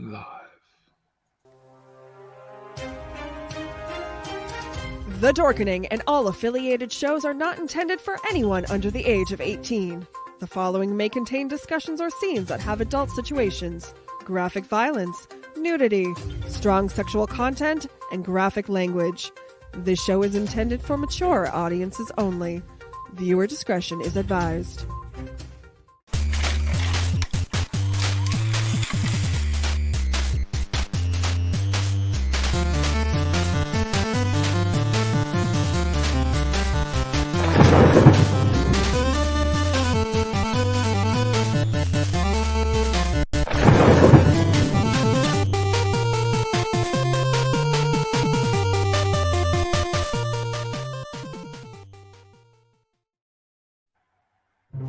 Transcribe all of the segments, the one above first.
Live. The Dorkening and all affiliated shows are not intended for anyone under the age of 18. The following may contain discussions or scenes that have adult situations, graphic violence, nudity, strong sexual content, and graphic language. This show is intended for mature audiences only. Viewer discretion is advised.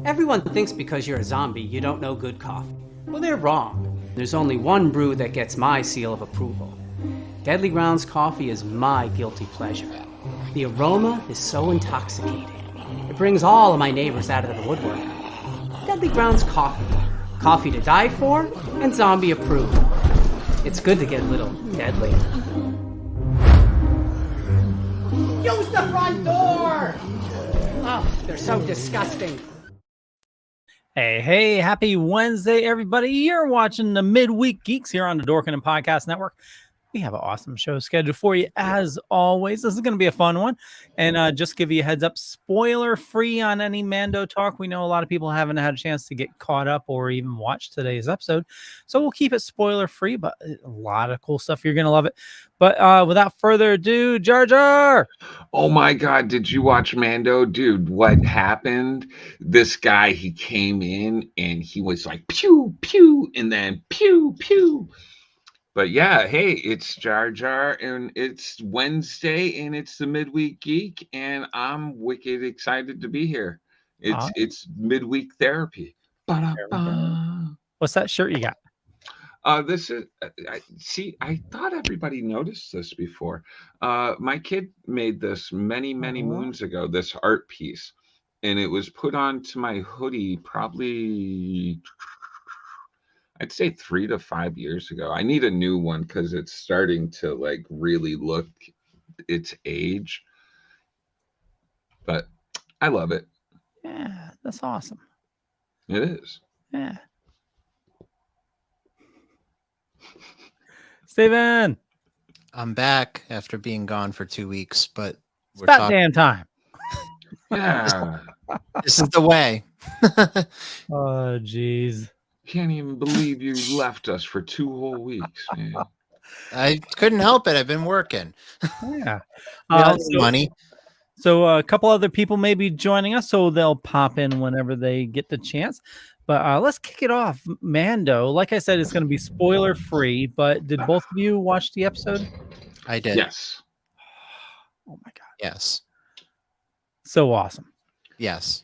Everyone thinks because you're a zombie, you don't know good coffee. Well, they're wrong. There's only one brew that gets my seal of approval. Deadly Grounds coffee is my guilty pleasure. The aroma is so intoxicating. It brings all of my neighbors out of the woodwork. Deadly Grounds coffee. Coffee to die for and zombie approved. It's good to get a little deadly. Use the front door! Oh, they're so disgusting. Hey, happy Wednesday, everybody. You're watching the Midweek Geeks here on the Dorkening Podcast Network. We have an awesome show scheduled for you, as always. This is going to be a fun one. And just give you a heads up, spoiler-free on any Mando talk. We know a lot of people haven't had a chance to get caught up or even watch today's episode. So we'll keep it spoiler-free, but a lot of cool stuff. You're going to love it. But without further ado, Jar Jar! Oh my God, did you watch Mando? Dude, what happened? This guy, he came in and he was like, pew, pew, and then pew, pew. But yeah, hey, it's Jar Jar, and it's Wednesday, and it's the Midweek Geek, and I'm wicked excited to be here. It's midweek therapy. Ba-da-ba. What's that shirt you got? This is I thought everybody noticed this before. My kid made this many moons ago, this art piece, and it was put onto my hoodie probably, I'd say 3 to 5 years ago. I need a new one because it's starting to like really look its age, but I love it. Yeah, that's awesome. It is. Yeah. Steven! I'm back after being gone for 2 weeks, but It's about damn time. Yeah. This is the way. Oh, jeez. Can't even believe you left us for 2 whole weeks, man. I couldn't help it. I've been working. Yeah. Money. So a couple other people may be joining us, so they'll pop in whenever they get the chance. But let's kick it off. Mando, like I said, it's going to be spoiler-free, but did both of you watch the episode? I did. Yes. Oh, my God. Yes. So awesome. Yes.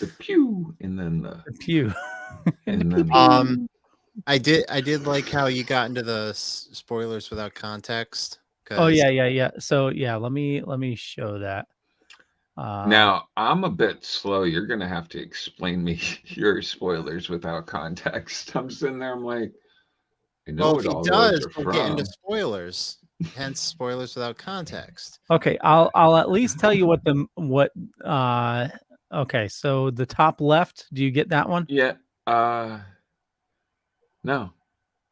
The pew, and then the pew. and then I did like how you got into the spoilers without context. Oh yeah. So yeah, let me show that. Now I'm a bit slow. You're gonna have to explain me your spoilers without context. I'm sitting there. I'm like, I know well, what if all he those does, are we'll from. get into spoilers. Hence, spoilers without context. Okay, I'll at least tell you okay, so the top left, do you get that one? Yeah. No.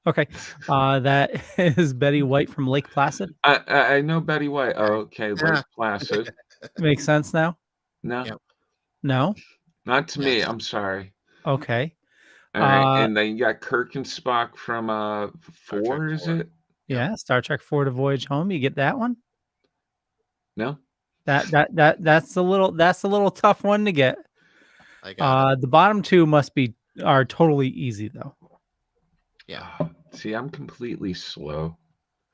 Okay. That is Betty White from Lake Placid. I know Betty White. Oh, okay, Lake Placid. Makes sense now? No. Yep. No? Not to me. I'm sorry. Okay. All right, and then you got Kirk and Spock from 4, is it? Yeah, Star Trek 4: The Voyage Home. You get that one? No. That's a little tough one to get. I got The bottom two are totally easy though. Yeah. See, I'm completely slow.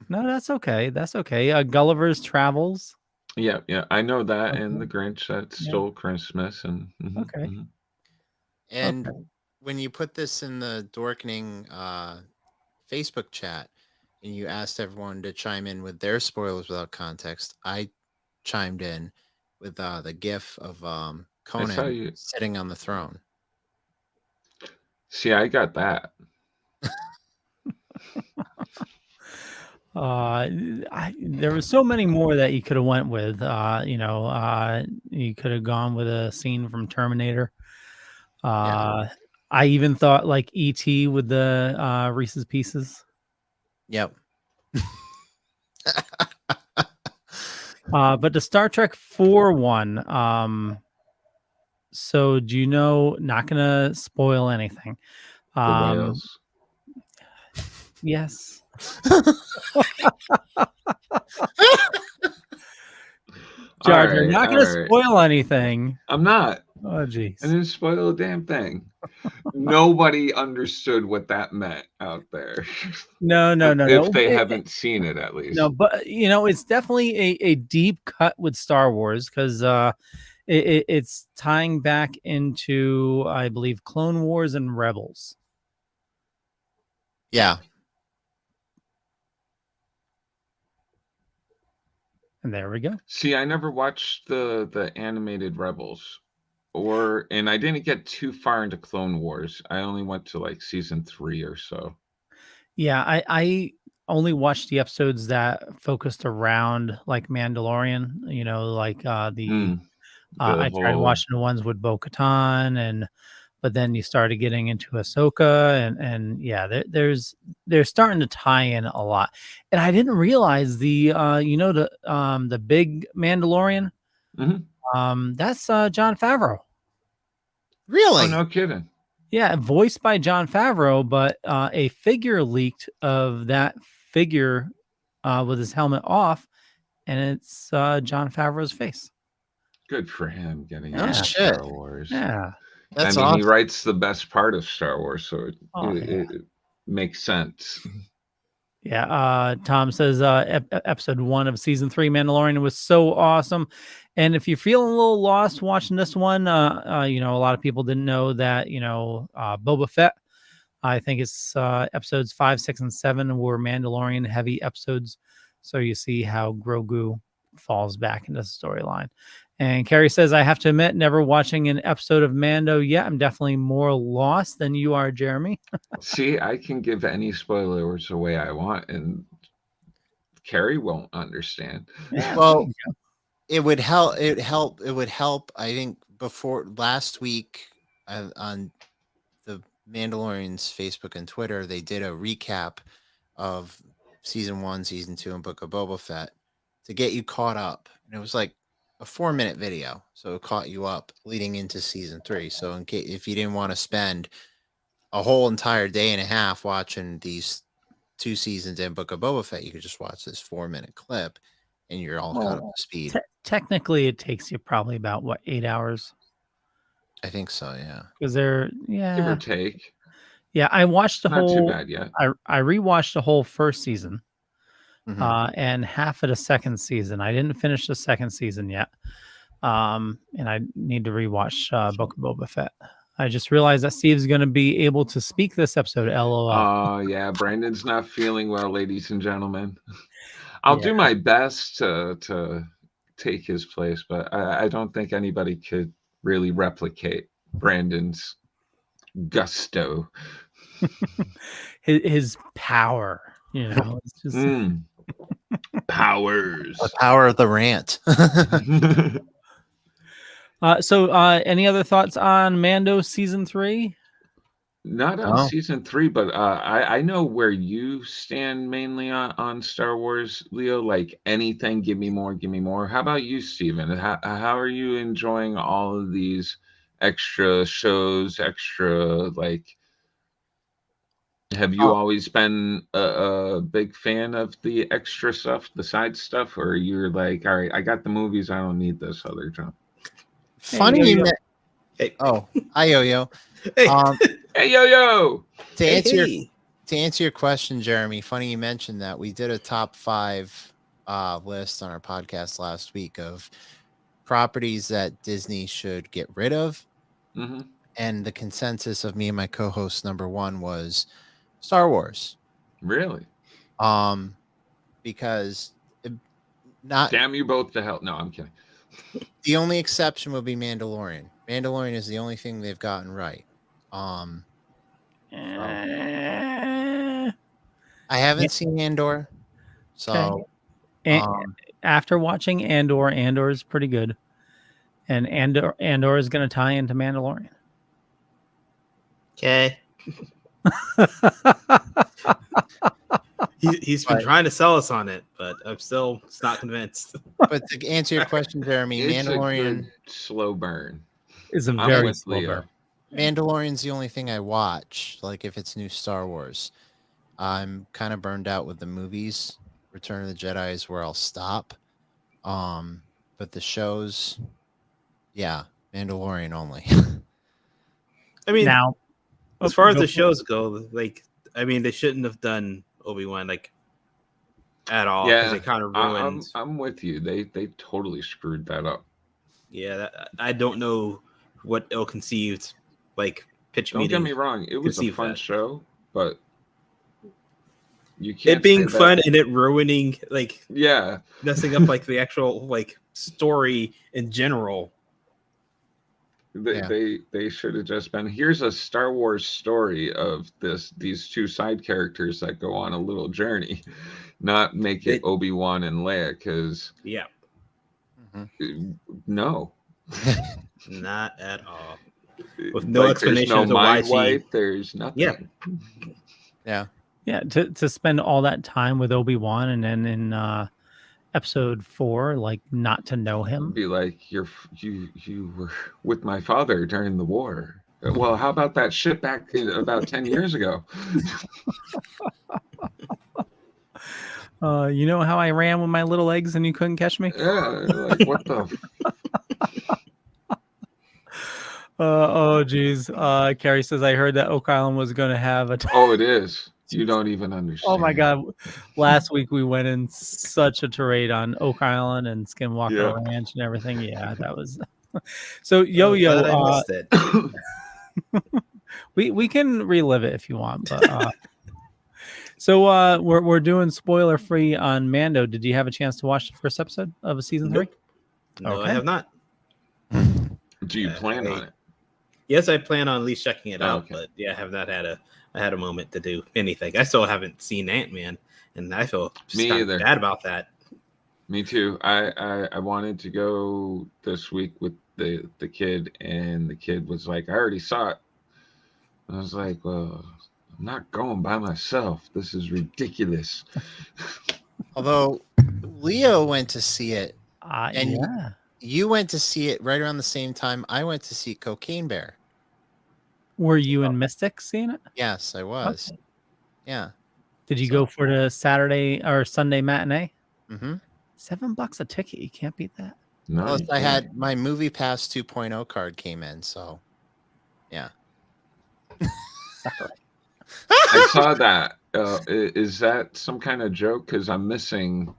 No, that's okay. That's okay. Gulliver's Travels. Yeah, I know that, Okay. and the Grinch that stole Christmas, and Okay. And when you put this in the Dorkening Facebook chat, and you asked everyone to chime in with their spoilers without context, I chimed in with the GIF of Conan sitting on the throne. See, I got that. There was so many more that you could have went with. You could have gone with a scene from Terminator. I even thought like E.T. with the Reese's Pieces. Yep. But the Star Trek 4 one. So do you know? Not gonna spoil anything. The whales. Yes. Jar Jar, not going to spoil anything. I'm not. Oh, jeez. I didn't spoil a damn thing. Nobody understood what that meant out there. No. If they haven't seen it, at least. No, but it's definitely a deep cut with Star Wars because it's tying back into, I believe, Clone Wars and Rebels. Yeah. And there we go. See, I never watched the animated Rebels, and I didn't get too far into Clone Wars. I only went to like season 3 or so. Yeah, I only watched the episodes that focused around like Mandalorian. Like I tried watching the ones with Bo-Katan but then you started getting into Ahsoka and yeah, they're starting to tie in a lot. And I didn't realize the big Mandalorian. Mm-hmm. That's Jon Favreau. Really? Oh, no kidding. Yeah, voiced by Jon Favreau, but a figure leaked of that figure with his helmet off, and it's Jon Favreau's face. Good for him getting into Star Wars. Yeah. That's awesome. He writes the best part of Star Wars, so it makes sense. Yeah. Tom says episode 1 of season 3 Mandalorian was so awesome. And if you're feeling a little lost watching this one, a lot of people didn't know that, Boba Fett, I think it's episodes 5, 6, and 7 were Mandalorian heavy episodes. So you see how Grogu falls back into the storyline. And Carrie says, I have to admit, never watching an episode of Mando yet. I'm definitely more lost than you are, Jeremy. See, I can give any spoilers the way I want, and Carrie won't understand. Yeah, well, it would help. It would help. I think before last week on the Mandalorian's Facebook and Twitter, they did a recap of season 1, season 2, and Book of Boba Fett to get you caught up. And it was like a 4-minute video, so it caught you up leading into season 3. So in case if you didn't want to spend a whole entire day and a half watching these 2 seasons in Book of Boba Fett, you could just watch this 4-minute clip, and you're all caught up to speed. Technically, it takes you probably about 8 hours. I think so, yeah. Because they're give or take. Yeah, I watched the whole. Not too bad yet. I rewatched the whole first season. And half of the second season. I didn't finish the second season yet. And I need to rewatch Book of Boba Fett. I just realized that Steve's going to be able to speak this episode. LOL. Oh, yeah. Brandon's not feeling well, ladies and gentlemen. I'll do my best to take his place, but I don't think anybody could really replicate Brandon's gusto. His power, it's just... powers. The power of the rant. So any other thoughts on Mando season 3? Not on season 3, but I know where you stand mainly on Star Wars, Leo. Like anything, give me more, give me more. How about you, Steven? How are you enjoying all of these extra shows, have you always been a big fan of the extra stuff, the side stuff, or you're like, all right, I got the movies, I don't need this other junk? Funny you met. Hey. Oh, hi Yo-Yo. Hey Yo-Yo. To answer your question, Jeremy, funny you mentioned that. We did a top 5 list on our podcast last week of properties that Disney should get rid of. Mm-hmm. And the consensus of me and my co-host number 1 was Star Wars. Really? Because damn you both to hell. No, I'm kidding. The only exception would be Mandalorian. Mandalorian is the only thing they've gotten right. I haven't seen Andor, So And after watching Andor is pretty good, and Andor is going to tie into Mandalorian. Okay. He's been trying to sell us on it, but I'm still not convinced. But to answer your question, Jeremy, It's Mandalorian a good slow burn. It's a I'm very with slow Leo. burn. Mandalorian's the only thing I watch. Like if it's new Star Wars, I'm kind of burned out with the movies. Return of the Jedi is where I'll stop. But the shows, yeah, Mandalorian only. I mean, Now, as far as the shows go, like, I mean, they shouldn't have done Obi-Wan like at all because they kind of ruined. I'm with you. They totally screwed that up. Yeah, I don't know what ill-conceived like pitch Don't meeting. get me wrong. It was a fun show, but you can't it being say fun that. and it ruining, like, Yeah, messing up like the actual like story in general. They should have just been, here's a Star Wars story of these two side characters that go on a little journey, not make it Obi-Wan and Leia, because no, not at all. With no like, explanation there's as no to why mind she. wipe, there's nothing. Yeah, to spend all that time with Obi-Wan and then in episode 4, like, not to know him. Be like, you were with my father during the war. Well, how about that shit back about 10 years ago? You know how I ran with my little legs and you couldn't catch me? Yeah, like, what the? Oh, geez. Carrie says, I heard that Oak Island was going to have a... Oh, it is. You don't even understand. Oh, my God. Last week we went in such a tirade on Oak Island and Skinwalker Ranch and everything. Yeah, that was... So, Yo-Yo... I missed it. we can relive it if you want, but... So we're doing spoiler free on Mando. Did you have a chance to watch the first episode of season 3? No, I have not. Do you plan on it? Yes, I plan on at least checking it out, okay. but yeah, I have not had a moment to do anything. I still haven't seen Ant-Man, and I feel bad about that. Me too. I wanted to go this week with the kid, and the kid was like, I already saw it. I was like, well, I'm not going by myself. This is ridiculous. Although Leo went to see it, and yeah. you went to see it right around the same time I went to see Cocaine Bear. Were you in Mystic seeing it? Yes, I was. Okay. Yeah. Did you go for the Saturday or Sunday matinee? Mm-hmm. $7 a ticket. You can't beat that. No, Plus, I had my Movie Pass 2.0 card came in, so yeah. I saw that. Is that some kind of joke? Because I'm missing.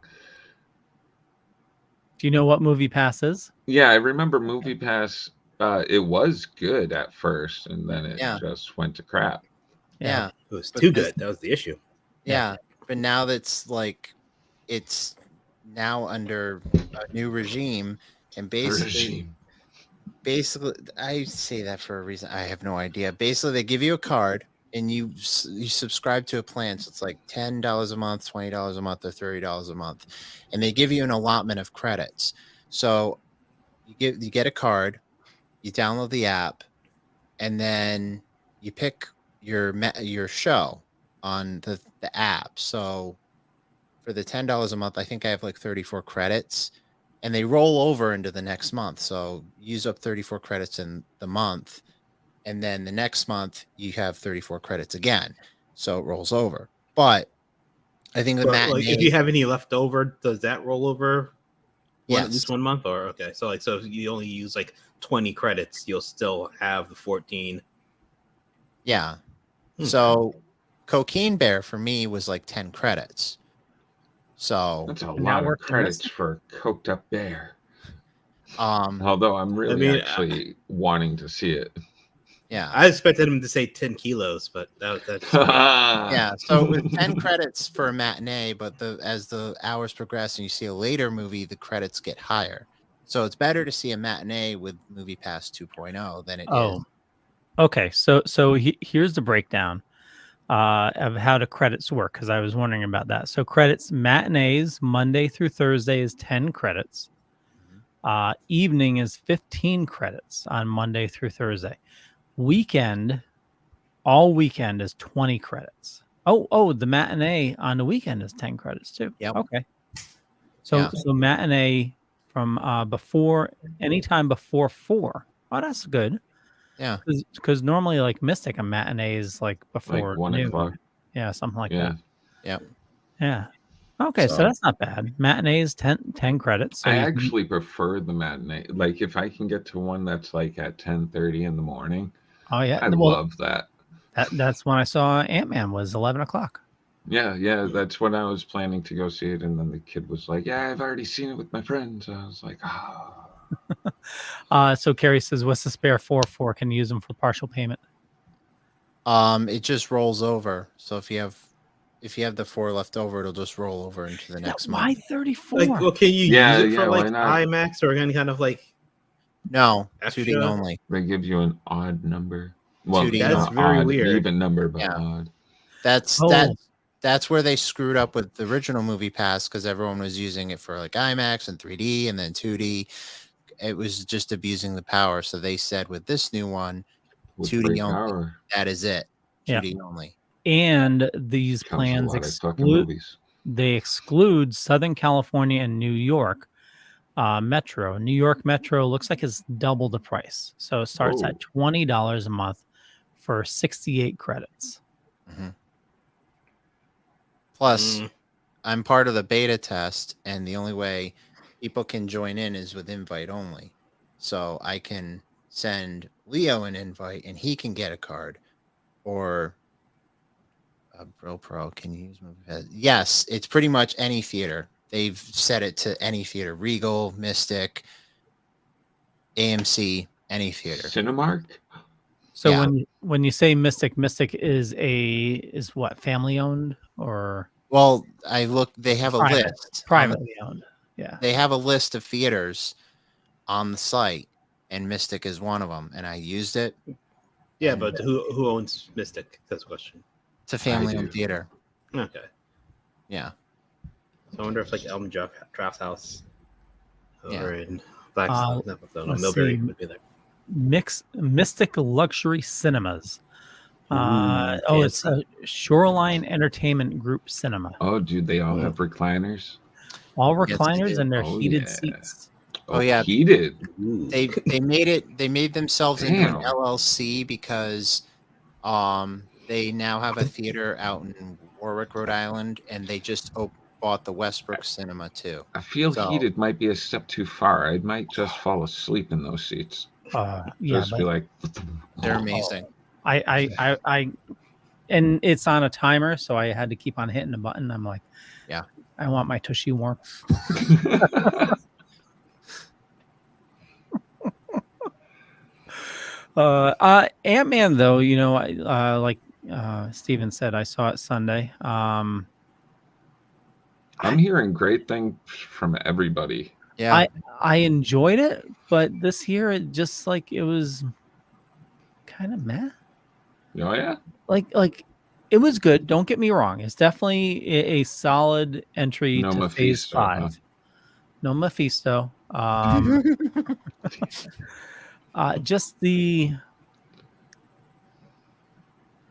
Do you know what Movie Pass is? Yeah, I remember Movie Pass. It was good at first, and then it just went to crap. Yeah. It was too good. That was the issue. Yeah. But now that's like, it's now under a new regime, and basically, I say that for a reason. I have no idea. Basically, they give you a card, and you subscribe to a plan. So it's like $10 a month, $20 a month, or $30 a month, and they give you an allotment of credits. So you get a card, you download the app, and then you pick your show on the app. So for the $10 a month, I think I have like 34 credits, and they roll over into the next month. So use up 34 credits in the month, and then the next month you have 34 credits again. So it rolls over. But I think like, if you have any left over, does that roll over? At least 1 month, or okay. So like, so if you only use like 20 credits, you'll still have the 14. Yeah. So Cocaine Bear for me was like 10 credits. So that's a lot of credits for a coked up bear. Although I'm really actually wanting to see it. Yeah, I expected him to say 10 kilos, but that's yeah. So with 10 credits for a matinee, but as the hours progress and you see a later movie, the credits get higher. So it's better to see a matinee with Movie Pass 2.0 than it is. Okay, so here's the breakdown. of how the credits work, because I was wondering about that. So credits matinees Monday through Thursday is 10 credits. Evening is 15 credits on Monday through Thursday. Weekend, all weekend is 20 credits. Oh, the matinee on the weekend is 10 credits too. Yep. Okay. So matinee from anytime before 4. Oh, that's good. Yeah. Because normally, like Mystic, a matinee is like before Like 1 noon. o'clock. Yeah, something like that. Yep. Yeah. Okay, so that's not bad. Matinee is 10 credits. So I actually prefer the matinee. Like if I can get to one that's like at 10:30 in the morning. Oh yeah, I love that. That's when I saw Antman was 11 o'clock. Yeah, that's when I was planning to go see it, and then the kid was like, "Yeah, I've already seen it with my friends." I was like, So Carrie says, "What's the spare 4 for? Can you use them for partial payment?" It just rolls over. So if you have the 4 left over, it'll just roll over into the next month. Why 34? Like, well, can you use it for why like not? IMAX or any kind of like? No, Extra? 2D only. They give you an odd number. Well, 2D. That's not very odd, weird. even number, but Yeah. odd. That's where they screwed up with the original Movie Pass, because everyone was using it for like IMAX and 3D and then 2D. It was just abusing the power. So they said with this new one, With 2D great only. power. That is it. Yeah. 2D only. And these Comes with a plans lot of fucking movies. they exclude Southern California and New York Metro. New York Metro looks like it's double the price. So it starts at $20 a month for 68 credits. Mm-hmm. Plus, I'm part of the beta test, and the only way people can join in is with invite only. So I can send Leo an invite, and he can get a card. Or Bro Pro, can you use Movie Pass? Yes, it's pretty much any theater. They've set it to any theater: Regal, Mystic, AMC, any theater. Cinemark. So when you say Mystic is what, family owned or? Well, I look. They have a list. Privately owned. Yeah. They have a list of theaters on the site, and Mystic is one of them. And I used it. Yeah, but who owns Mystic? That's the question. It's a family-owned theater. Okay. Yeah. So I wonder if like Elm Draft House over in let's Millbury see. would be there. Mystic Luxury Cinemas. Fancy. It's a Shoreline Entertainment Group cinema. Oh, dude, they all have recliners. All Yes, they recliners do. and they're heated yeah. seats. Oh, yeah. Heated. They made themselves into an Damn. LLC because they now have a theater out in Warwick, Rhode Island, and they just bought the Westbrook Cinema too. I feel heated might be a step too far. I might just fall asleep in those seats. Just be like, They're amazing. I and it's on a timer, so I had to keep on hitting the button. I'm like, yeah, I want my tushy warm. Ant-Man, though, like Steven said, I saw it Sunday. I'm hearing great things from everybody. Yeah, I enjoyed it, but this year it just like it was kind of meh. Oh yeah, like it was good. Don't get me wrong; it's definitely a solid entry No to Mephisto, Phase 5. huh? No Mephisto. Just the.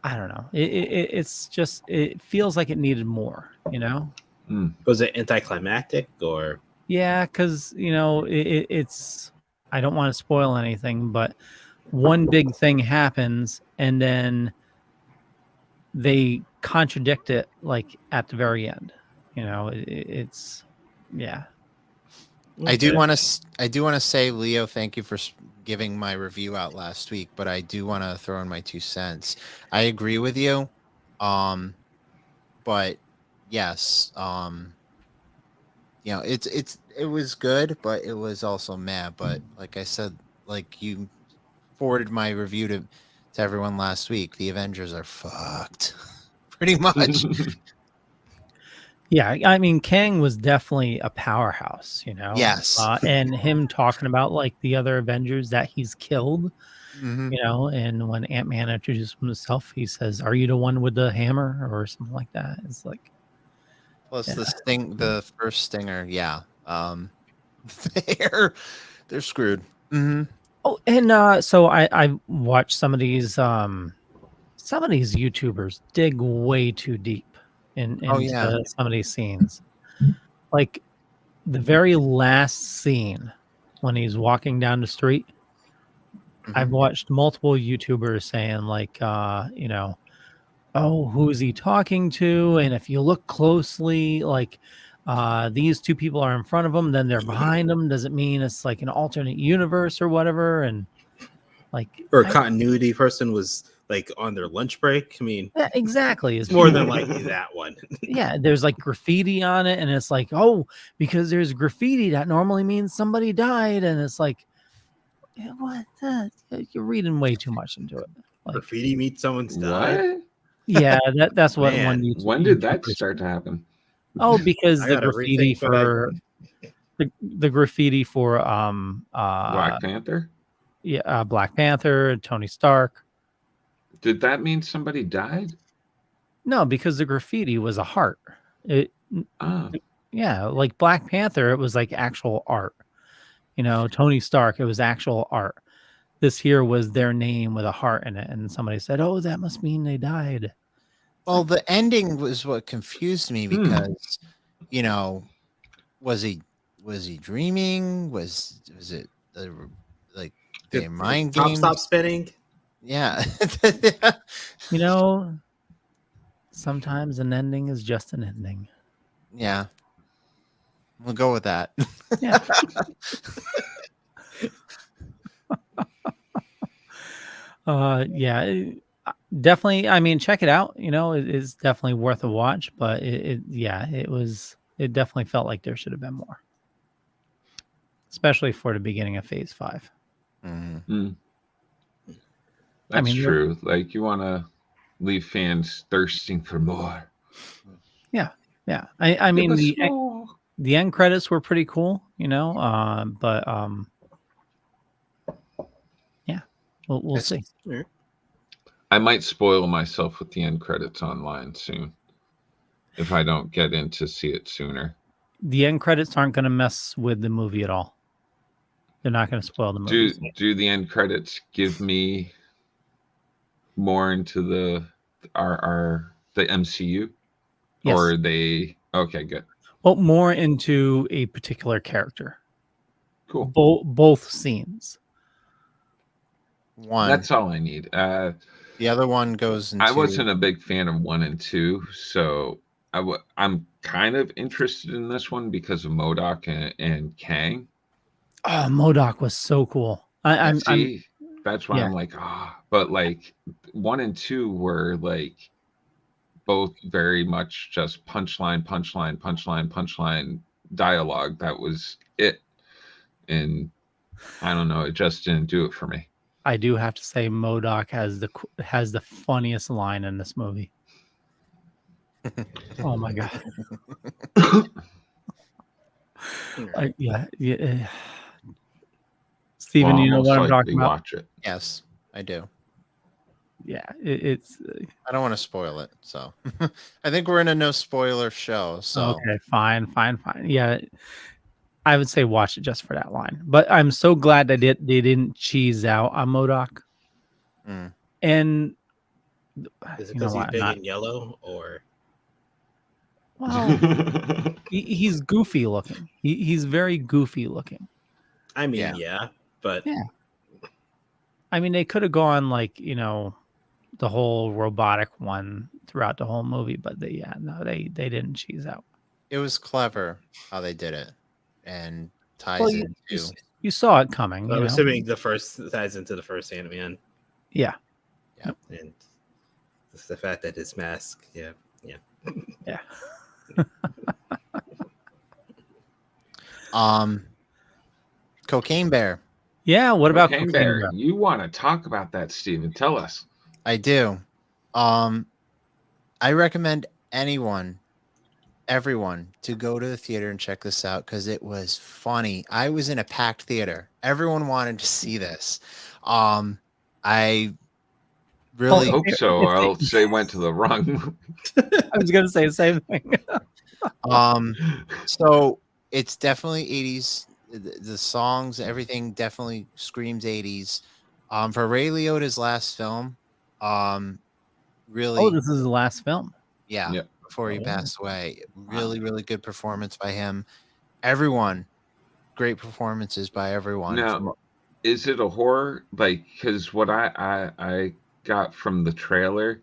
I don't know. It's just it feels like it needed more. Was it anticlimactic or? Yeah, because it's. I don't want to spoil anything, but one big thing happens, and then they contradict it like at the very end. It's yeah. I do want to say, Leo, thank you for giving my review out last week, but I do want to throw in my 2 cents. I agree with you, but yes, it was good, but it was also mad. But like I said, like you forwarded my review to everyone last week, the Avengers are fucked, pretty much. Yeah, I mean, Kang was definitely a powerhouse, Yes. and him talking about like the other Avengers that he's killed. You know, and when Ant-Man introduces himself, he says, "Are you the one with the hammer?" or something like that. It's like, Plus the first stinger, yeah. They're screwed. oh, and so I watched some of these YouTubers dig way too deep into some of these scenes. Like the very last scene when he's walking down the street, I've watched multiple YouTubers saying like, you know, oh, who is he talking to? And if you look closely, like these two people are in front of him, then they're behind him. Does it mean it's like an alternate universe or whatever? And like, or a continuity person was like on their lunch break. I mean, yeah, exactly. It's more than likely that one. Yeah, there's like graffiti on it, and it's like, oh, because there's graffiti, that normally means somebody died, and it's like, yeah, what? You're reading way too much into it. Like, graffiti means someone's died. Yeah, that's what Man, when did that start to happen? Oh, because the graffiti for the graffiti for Black Panther. Yeah, Black Panther, Tony Stark. Did that mean somebody died? No, because the graffiti was a heart. Yeah, like Black Panther, it was like actual art. You know, Tony Stark, it was actual art. This here was their name with a heart in it, and somebody said, "Oh, that must mean they died." Well, the ending was what confused me because, you know, was he dreaming? Was it like the mind game? Stop spinning. Yeah. You know, sometimes an ending is just an ending. Yeah. We'll go with that. Yeah. Yeah, definitely. I mean, check it out. You know, it's definitely worth a watch, but it definitely felt like there should have been more, especially for the beginning of Phase 5. That's true. Like, you want to leave fans thirsting for more. Yeah. I mean, the end credits were pretty cool, you know, but yeah, we'll see. I might spoil myself with the end credits online soon if I don't get in to see it sooner. The end credits aren't going to mess with the movie at all. They're not going to spoil the movie. Do the end credits give me more into the MCU? Yes. Or are they okay? Good. Well, more into a particular character. Cool. Both scenes. One. That's all I need. The other one goes into... I wasn't a big fan of 1 and 2, so I'm kind of interested in this one because of MODOK and Kang. Oh, MODOK was so cool. That's why I'm like, but like 1 and 2 were like both very much just punchline dialogue. That was it. And I don't know, it just didn't do it for me. I do have to say MODOK has the funniest line in this movie. Oh my god. Yeah. Steven, you know what I'm talking about? Watch it. Yes, I do. Yeah, it's. I don't want to spoil it, so I think we're in a no spoiler show. So okay, fine. Yeah, I would say watch it just for that line. But I'm so glad that they didn't cheese out on MODOK. And is it because he's big and yellow, or? Well, he's goofy looking. He's very goofy looking. I mean, yeah, but yeah. I mean, they could have gone like, you know, the whole robotic one throughout the whole movie, but they didn't cheese out. It was clever how they did it, and ties into. You saw it coming. I'm assuming the first ties into the first Antman. Yeah. And it's the fact that his mask. Yeah. Cocaine Bear. Yeah, what about Cocaine Bear? You want to talk about that, Steven? Tell us. I do. I recommend everyone to go to the theater and check this out because it was funny. I was in a packed theater. Everyone wanted to see this. I I really hope so, or else they went to the wrong movie. I was gonna say the same thing. so it's definitely 80s. The songs, everything definitely screams 80s. For Ray Liotta's last film, really, Oh, this is the last film. yeah, Yep. before he Oh, passed away. wow. Really good performance by him. Everyone, great performances by everyone. Now, is it a horror? Like, because what I got from the trailer,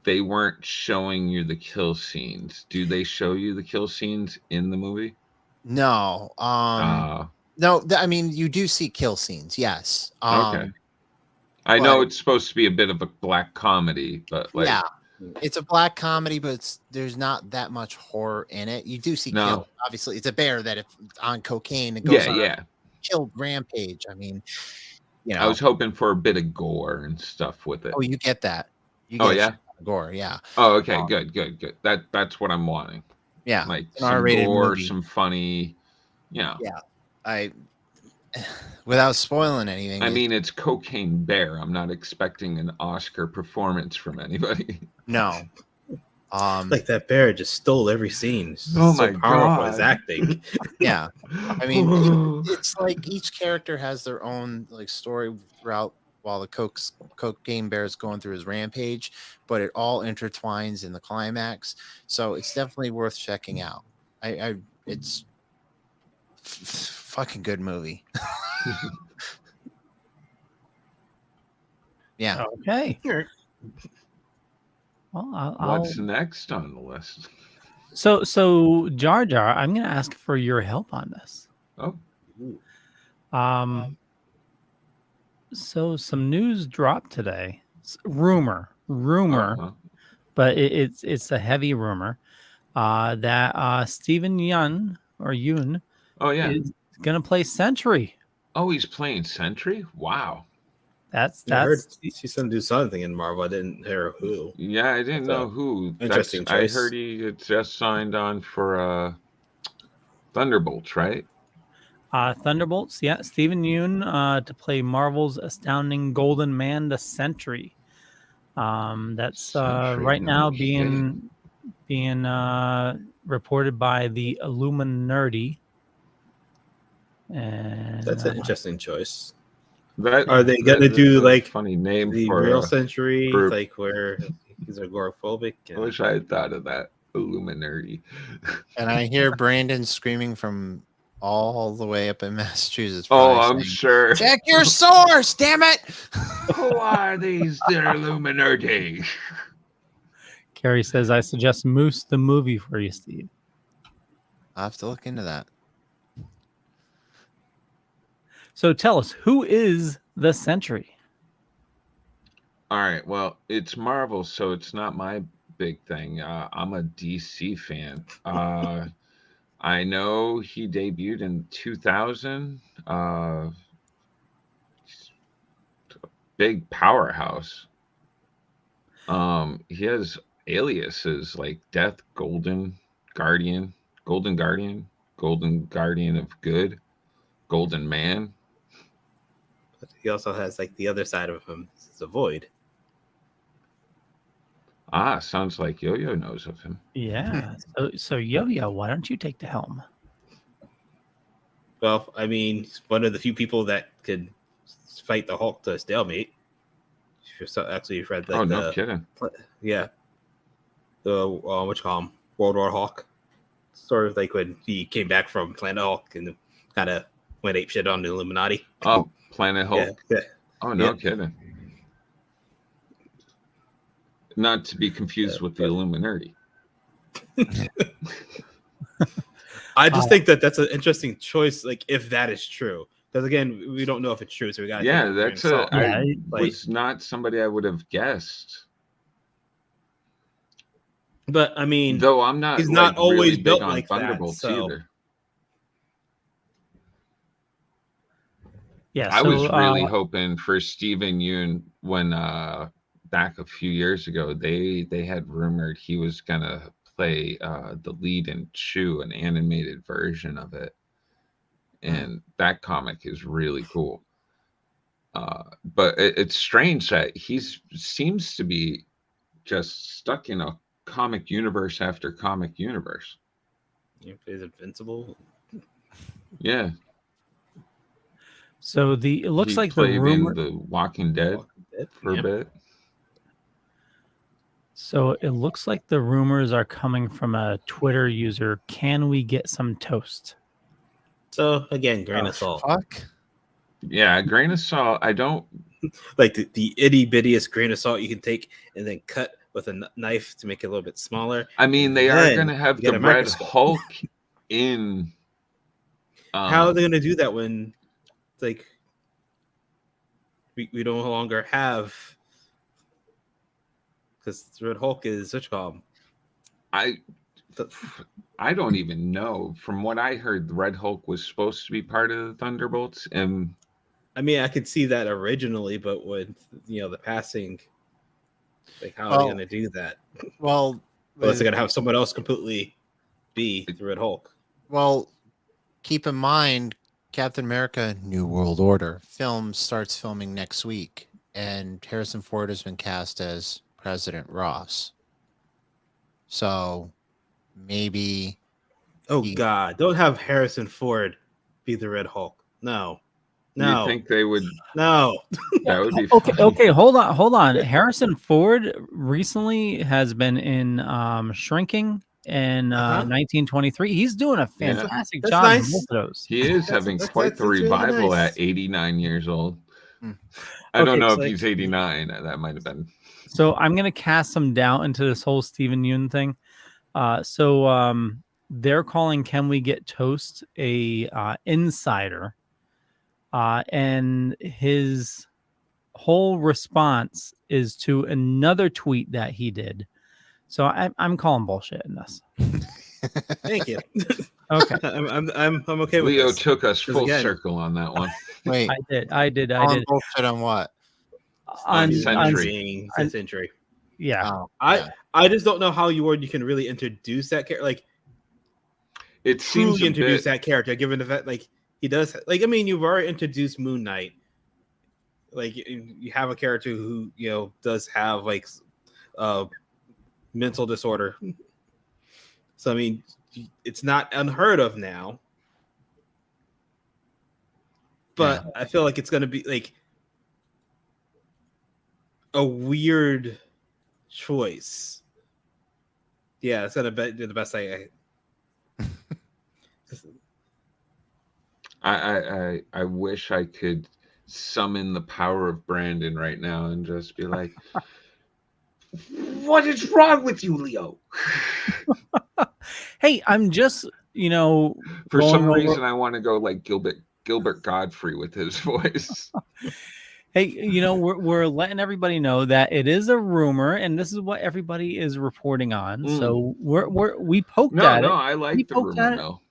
they weren't showing you the kill scenes. Do they show you the kill scenes in the movie? No, no. I mean, you do see kill scenes, yes. Okay. I but- know it's supposed to be a bit of a black comedy, but like, yeah, it's a black comedy, but there's not that much horror in it. You do see No. kill. Obviously, it's a bear that if on cocaine, it goes on yeah. a killed rampage. I mean, I was hoping for a bit of gore and stuff with it. Oh, you get that. You Oh, get yeah? gore, yeah. Oh, okay, good. That's what I'm wanting. Yeah. Like It's an some R-rated gore, movie. some funny, Yeah. Without spoiling anything. I mean, it's Cocaine Bear. I'm not expecting an Oscar performance from anybody. No. Like that bear just stole every scene. It's Oh so my powerful God. his acting. Yeah. I mean, it's like each character has their own like story throughout while the cocaine bear is going through his rampage, but it all intertwines in the climax. So it's definitely worth checking out. It's fucking good movie. Yeah. Okay. Well, What's next on the list? So Jar Jar, I'm going to ask for your help on this. Oh, So some news dropped today. Rumor, uh-huh. but it's a heavy rumor that Steven Yeun Oh yeah. is going to play Sentry. Oh, he's playing Sentry. Wow. I heard he's going to do something in Marvel. I didn't hear who. Yeah, I didn't know who. Interesting I choice. heard he had just signed on for Thunderbolts, right? Thunderbolts, yeah. Steven Yeun to play Marvel's astounding Golden Man, the Sentry. That's Sentry, right now no being reported by the Illuminati. And That's an interesting choice. That, Are they going to do like funny name the for real a Century, group. like where he's agoraphobic? I wish I had thought of that. Illuminati. And I hear Brandon screaming from all the way up in Massachusetts. Oh, probably I'm saying, sure. check your source, damn it! Who are these? They're Illuminati. Carrie says, I suggest Moose the movie for you, Steve. I'll have to look into that. So tell us, who is the Sentry? All right. Well, it's Marvel, so it's not my big thing. I'm a DC fan. I know he debuted in 2000. Big powerhouse. He has aliases like Death, Golden Guardian, Golden Guardian, Golden Guardian of Good, Golden Man. But he also has like the other side of him. It's a void. Ah, sounds like Yo-Yo knows of him. Yeah. So Yo-Yo, why don't you take the helm? Well, I mean, he's one of the few people that could fight the Hulk to a stalemate. Actually, you've read like no kidding. Yeah. The what you call him? World War Hulk. Sort of like when he came back from Planet Hulk and kind of went apeshit on the Illuminati. Oh, Planet Hulk. Yeah. Oh, no kidding. Not to be confused with the Illuminati. I just think that that's an interesting choice. Like, if that is true, because again, we don't know if it's true, so we got. Yeah, that's was not somebody I would have guessed. But I mean, though I'm not. He's not always really built big on like Thunderbolts that, so. either. Yeah, I was really hoping for Steven Yeun when back a few years ago they had rumored he was gonna play the lead in Chew, an animated version of it, and that comic is really cool. But it's strange that seems to be just stuck in a comic universe after comic universe. Is Invincible? Yeah. So it looks he like the played rumor. in The Walking Dead for a bit. So it looks like the rumors are coming from a Twitter user. Can we get some toast? So again, grain of salt. Fuck. Yeah, a grain of salt. I don't like the itty bittiest grain of salt you can take and then cut with a knife to make it a little bit smaller. I mean, they are going to have the Red Hulk in. How are they going to do that when, like, we no longer have? Because the Red Hulk is what you call him. I don't even know. From what I heard, the Red Hulk was supposed to be part of the Thunderbolts, and I mean, I could see that originally, but with the passing, like how are they going to do that? Well, unless they're going to have someone else completely be the Red Hulk. Well, keep in mind, Captain America: New World Order film starts filming next week, and Harrison Ford has been cast as President Ross. So maybe. Oh God! Don't have Harrison Ford be the Red Hulk. No. You think they would? No. That would be okay. Hold on. Harrison Ford recently has been in Shrinking in 1923. He's doing a fantastic job in both of those. He is having quite the revival at 89 years old. I don't know if he's 89. That might have been. So I'm going to cast some doubt into this whole Steven Yeun thing. They're calling Can We Get Toast a insider. And his whole response is to another tweet that he did. So I'm calling bullshit in this. Thank you. Okay. I'm okay with Leo this. took us full circle on that one. Wait, I did. Bullshit on what? On Century. Century. Yeah. I just don't know how you can really introduce that character. Like, it seems truly introduce that character, given the fact he does. Like, I mean, you've already introduced Moon Knight. Like, you have a character who does have mental disorder. So I mean, it's not unheard of now. But I feel like it's going to be like a weird choice. Yeah, it's going to be the best I wish I could summon the power of Brandon right now and just be like, what is wrong with you, Leo? Hey, I'm just, for some reason I want to go like Gilbert Godfrey with his voice. Hey, we're letting everybody know that it is a rumor, and this is what everybody is reporting on. So we poked at it. No, I like the rumor mill.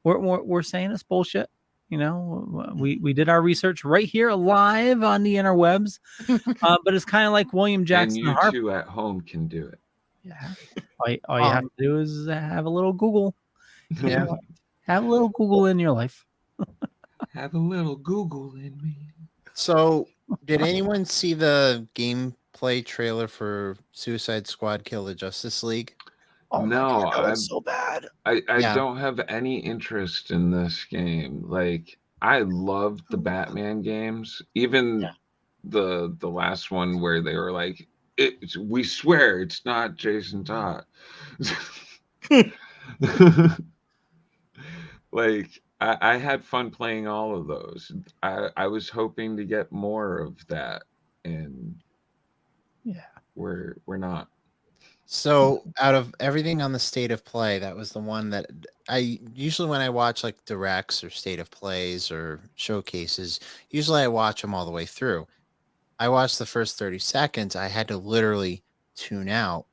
We're saying it's bullshit. We did our research right here live on the interwebs, but it's kind of like William Jackson. And you two at home can do it. Yeah, all you have to do is have a little Google. Yeah, have a little Google in your life. Have a little Google in me. So, did anyone see the gameplay trailer for Suicide Squad: Kill the Justice League? Oh no, God, that was so bad. I don't have any interest in this game. Like, I loved the Batman games, even the last one where they were like, we swear it's not Jason Todd. Like, I had fun playing all of those. I was hoping to get more of that, and we're not. So, out of everything on the state of play, that was the one that I usually, when I watch like directs or state of plays or showcases, usually I watch them all the way through. I watched the first 30 seconds. I had to literally tune out.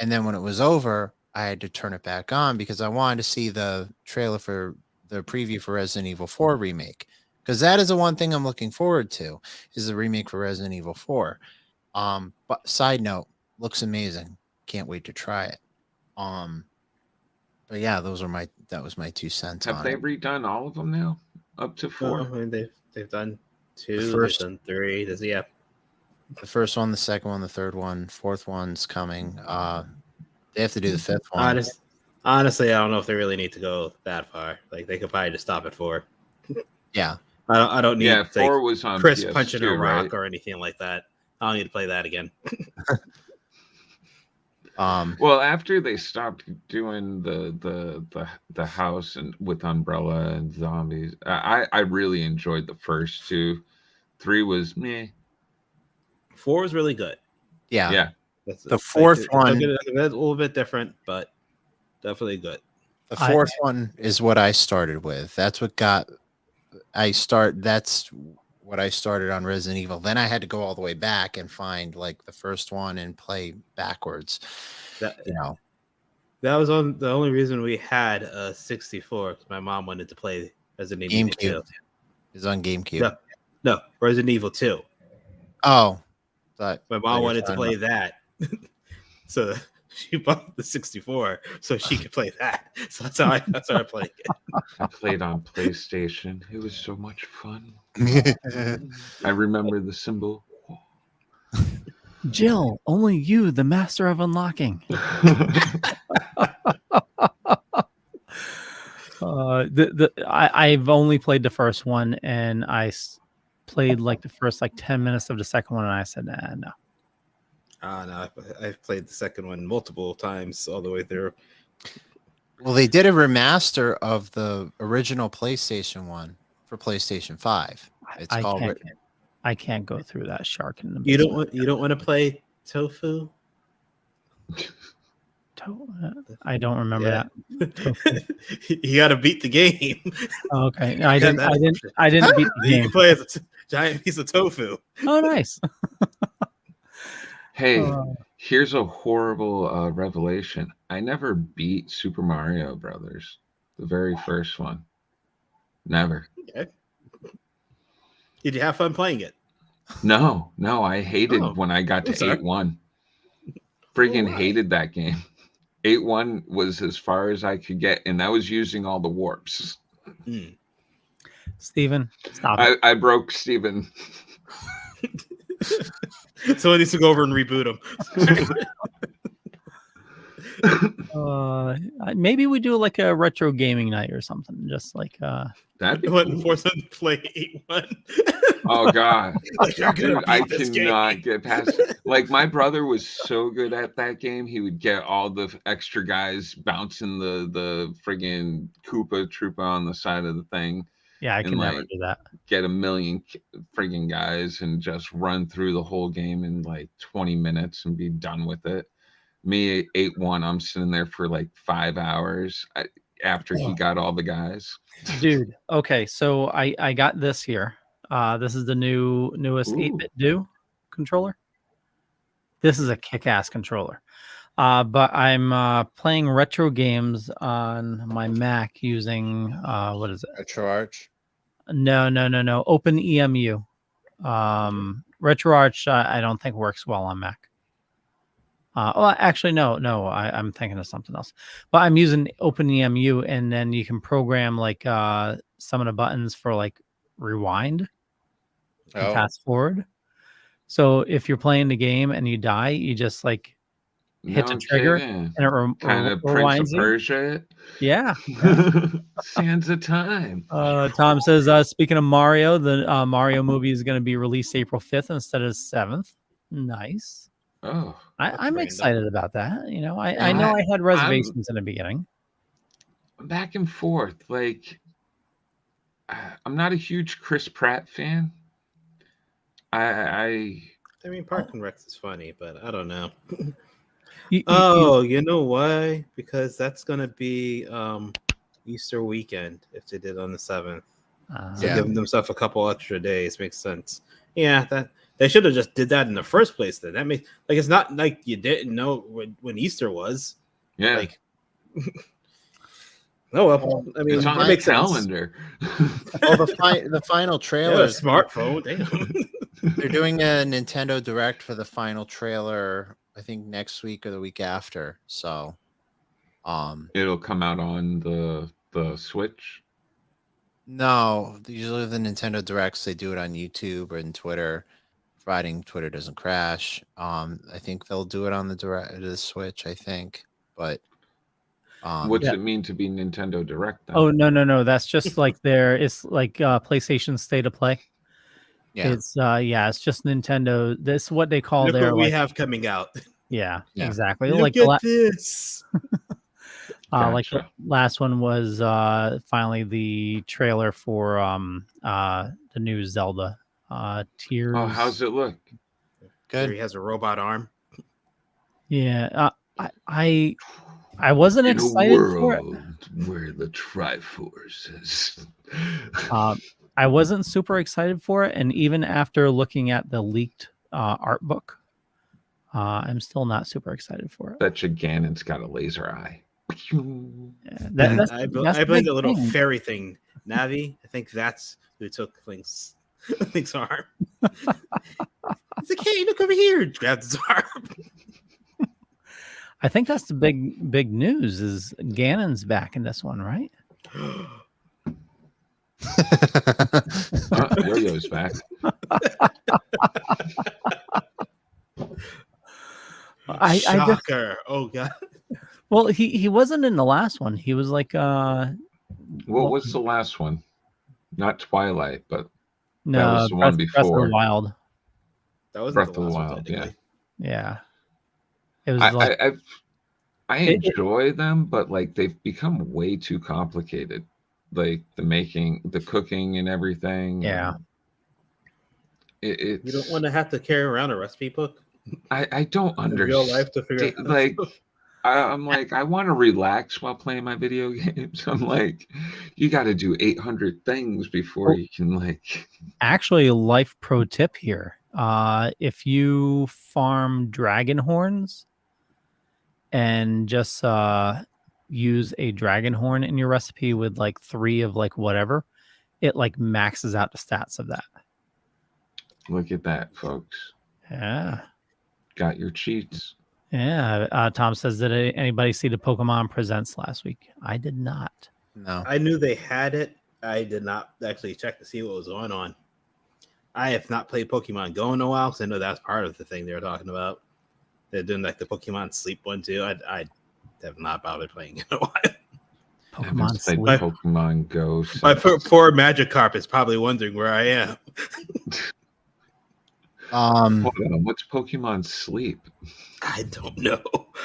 And then when it was over, I had to turn it back on because I wanted to see the trailer for the preview for Resident Evil 4 remake. Because that is the one thing I'm looking forward to, is the remake for Resident Evil 4. But side note, looks amazing. Can't wait to try it. But yeah, that was my 2 cents. Have they redone all of them now? Up to 4? I mean, they've done 2, there's done 3. There's the first one, the second one, the third one, fourth one's coming. They have to do the fifth one. Honestly, I don't know if they really need to go that far. Like they could probably just stop at 4. Yeah. I don't need 4 was on Chris PS2, punching a rock right? or anything like that. I don't need to play that again. Well, after they stopped doing the house and with Umbrella and zombies, I really enjoyed the first 2. 3 was meh. 4 was really good. Yeah. The fourth one a little bit different, but definitely good. The fourth one is what I started with. That's what that's what I started on Resident Evil. Then I had to go all the way back and find like the first one and play backwards. That was the only reason we had a 64, because my mom wanted to play Resident Evil 2. It's on GameCube. No, Resident Evil 2. Oh. My mom wanted to play that. So she bought the 64 so she could play that. So that's how I started playing it. I played on PlayStation. It was so much fun. I remember the symbol. Jill, only you, the master of unlocking. I've only played the first one, and I played like the first 10 minutes of the second one, and I said, no. No, I've played the second one multiple times all the way through. Well, they did a remaster of the original PlayStation one for PlayStation 5. I can't go through that shark in the You don't want to play Tofu? I don't remember that. You got to beat the game. Okay, I didn't beat the game. You can play as a giant piece of tofu. Oh, nice. Hey, here's a horrible revelation. I never beat Super Mario Brothers, the very first one. Never. Okay. Did you have fun playing it? No, I hated when I got to 8-1. Friggin' hated that game. 8-1 was as far as I could get, and that was using all the warps. Steven, stop it. I broke Steven. So I need to go over and reboot him. Maybe we do like a retro gaming night or something. Just like that'd be cool. Force them to play 8-1. Oh god, dude, I cannot get past it. Like my brother was so good at that game, he would get all the extra guys bouncing the friggin' Koopa Troopa on the side of the thing. Yeah, I can never do that. Get a million friggin' guys and just run through the whole game in like 20 minutes and be done with it. Me 8-1, I'm sitting there for like 5 hours after he got all the guys. Dude, okay, so I got this here. This is the newest 8-bit Do controller. This is a kick-ass controller. But I'm playing retro games on my Mac using what is it? RetroArch? No. OpenEMU. RetroArch I don't think works well on Mac. Actually, no. I'm thinking of something else. But I'm using OpenEMU, and then you can program like some of the buttons for like rewind and fast forward. So if you're playing the game and you die, you just like hit the trigger and it kind of rewinds Prince of Persia. Yeah. Sands of time. Tom says, speaking of Mario, the Mario movie is going to be released April 5th instead of 7th. Nice. Oh, I'm excited about that. You know, I know I had reservations in the beginning. Back and forth. Like, I'm not a huge Chris Pratt fan. I mean, Park and Rec is funny, but I don't know. You know why? Because that's gonna be Easter weekend if they did on the 7th. So giving themselves a couple extra days makes sense. Yeah, that they should have just did that in the first place. Then that makes it's not like you didn't know when Easter was. Yeah. Like, oh well. I mean, it's on that makes calendar. Well, the final trailer. Yeah, smartphone. Damn. They're doing a Nintendo Direct for the final trailer. I think next week or the week after. So, it'll come out on the Switch. No, usually the Nintendo Directs, they do it on YouTube or in Twitter, providing Twitter doesn't crash. I think they'll do it on the Switch, I think. But What's it mean to be Nintendo Direct then? Oh no. That's just like it's like PlayStation State of Play. yeah. It's just Nintendo. This is what they call Look their what we have coming out. Yeah, Yeah. exactly. Look at this. Like the Gotcha. last one was finally the trailer for the new Zelda Tears. Oh, how's it look? Where Good. he has a robot arm. Yeah, I wasn't In a excited for it. world where the Triforce is. I wasn't super excited for it, and even after looking at the leaked art book, I'm still not super excited for it. Bet you Ganon's got a laser eye. Yeah, I the blame big the little thing. fairy thing. Navi, I think that's who took Link's arm. It's like, hey, look over here. Grabs his arm. I think that's the big news is Ganon's back in this one, right? Yo-Yo's back. I just, Shocker. Oh, God. well, he wasn't in the last one. He was like What was the last one? Not Twilight, but no, that was the one Breath of before. the Wild. That wasn't Breath the of the last one, Wild, technically. Yeah. It was I enjoy them, but like they've become way too complicated. Like the cooking and everything. Yeah. It's, You don't want to have to carry around a recipe book I don't in real life to figure understand. out. Like, I'm like, I want to relax while playing my video games. I'm like, you got to do 800 things before you can like. actually a life pro tip here. If you farm dragon horns and just use a dragon horn in your recipe with like 3 of like whatever, it like maxes out the stats of that. Look at that, folks. Yeah. Got your cheats. Yeah. Tom says, did anybody see the Pokemon Presents last week? I did not. No. I knew they had it. I did not actually check to see what was going on. I have not played Pokemon Go in a while because I know that's part of the thing they were talking about. They're doing like the Pokemon Sleep one too. I have not bothered playing in a while. I haven't Pokemon played Sleep. Pokemon Go. My since- poor Magikarp is probably wondering where I am. Hold on, what's Pokemon Sleep? I don't know.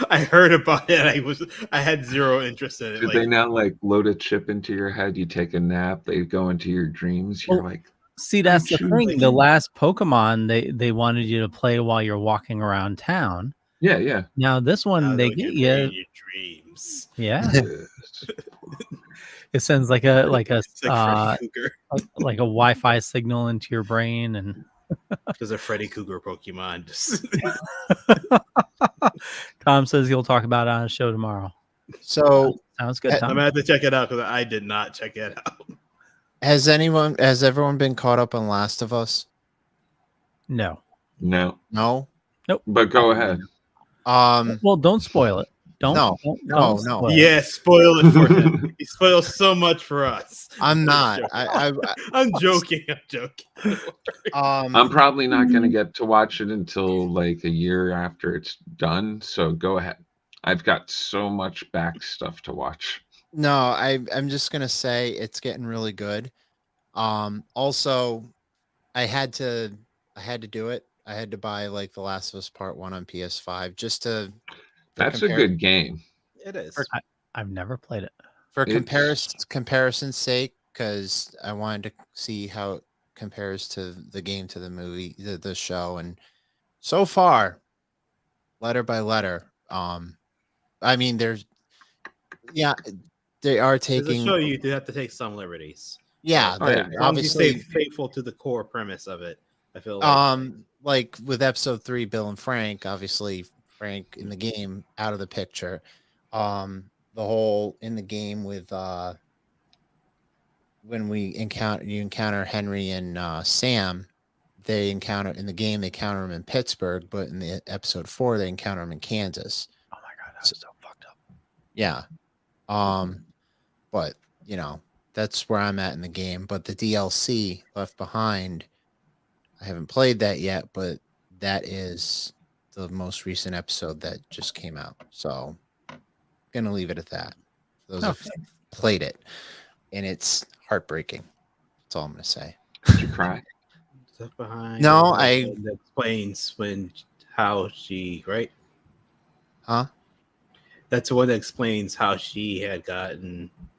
I heard about it. I had zero interest in it. Did they not like load a chip into your head? You take a nap, they go into your dreams. You're Well, like, See, that's the Shoot, thing. like- The last Pokemon, they wanted you to play while you're walking around town. yeah. Now this one, Now they they'll get play in you. your dreams. Yeah, Yes. it sends like a It's like Freddy Cougar. like a Wi-Fi signal into your brain, and There's a Freddy Cougar Pokemon. Tom says he'll talk about it on a show tomorrow. So Sounds good, I'm Tom. gonna have to check it out because I did not check it out. has everyone been caught up on Last of Us? No. No, No. but go ahead. Well, don't spoil it. Don't. No. don't No. spoil it. Yeah, spoil it for him. He spoils so much for us. I'm not. I'm joking. I'm joking. I'm probably not going to get to watch it until like a year after it's done. So go ahead. I've got so much back stuff to watch. No, I'm just gonna say it's getting really good. Also, I had to do it. I had to buy like The Last of Us Part 1 on PS5 just to. That's a good game. It is. I've never played it. For It's- comparison's sake, because I wanted to see how it compares to the game, to the movie, the show, and so far, letter by letter, I mean, they are To taking, show you do have to take some liberties. yeah, Oh, yeah. As long as you obviously, stay faithful to the core premise of it. I feel like like with episode 3, Bill and Frank, obviously Frank in the game out of the picture. The whole in the game with when you encounter Henry and Sam, they encounter in the game, they encounter him in Pittsburgh, but in the episode 4, they encounter him in Kansas. Oh my god, that's so fucked up. Yeah. But that's where I'm at in the game. But the DLC Left Behind, I haven't played that yet, but that is the most recent episode that just came out. So gonna leave it at that. For those who've played it, and it's heartbreaking. That's all I'm gonna say. Did you cry? Left Behind. No, that explains how she right. Huh? That's the one that explains how she had gotten. I'm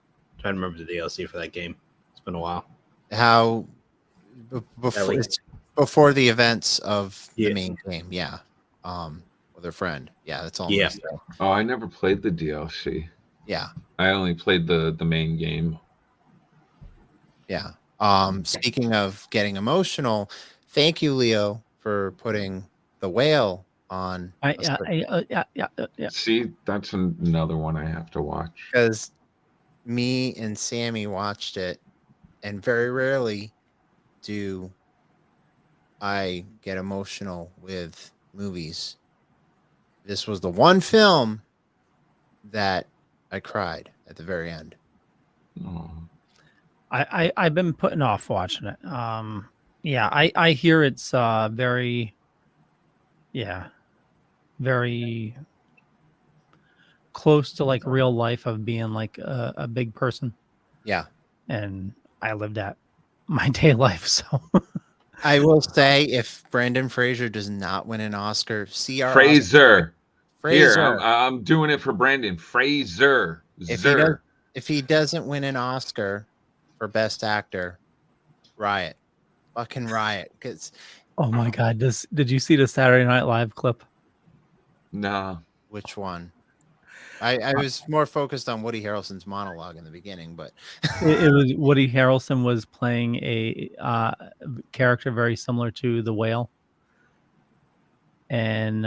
trying to remember the DLC for that game. It's been a while. How before the events of the main game, yeah. With her friend, yeah. That's all. Yeah. Oh, I never played the DLC. Yeah. I only played the main game. Yeah. Speaking of getting emotional, thank you, Leo, for putting The Whale on. Yeah. See, that's another one I have to watch. Because me and Sammy watched it, and very rarely do I get emotional with movies. This was the one film that I cried at the very end. Oh. I've been putting off watching it. Yeah, I hear it's very close to like real life of being like a big person. Yeah. And I lived that my day life, so I will say, if Brendan Fraser does not win an Oscar, Fraser. Fraser. Here, I'm doing it for Brandon. Fraser. If he doesn't win an Oscar for Best Actor, riot. Fucking riot. Because oh my god, did you see the Saturday Night Live clip? No. Which one? I was more focused on Woody Harrelson's monologue in the beginning, but it was Woody Harrelson was playing a character very similar to the Whale, and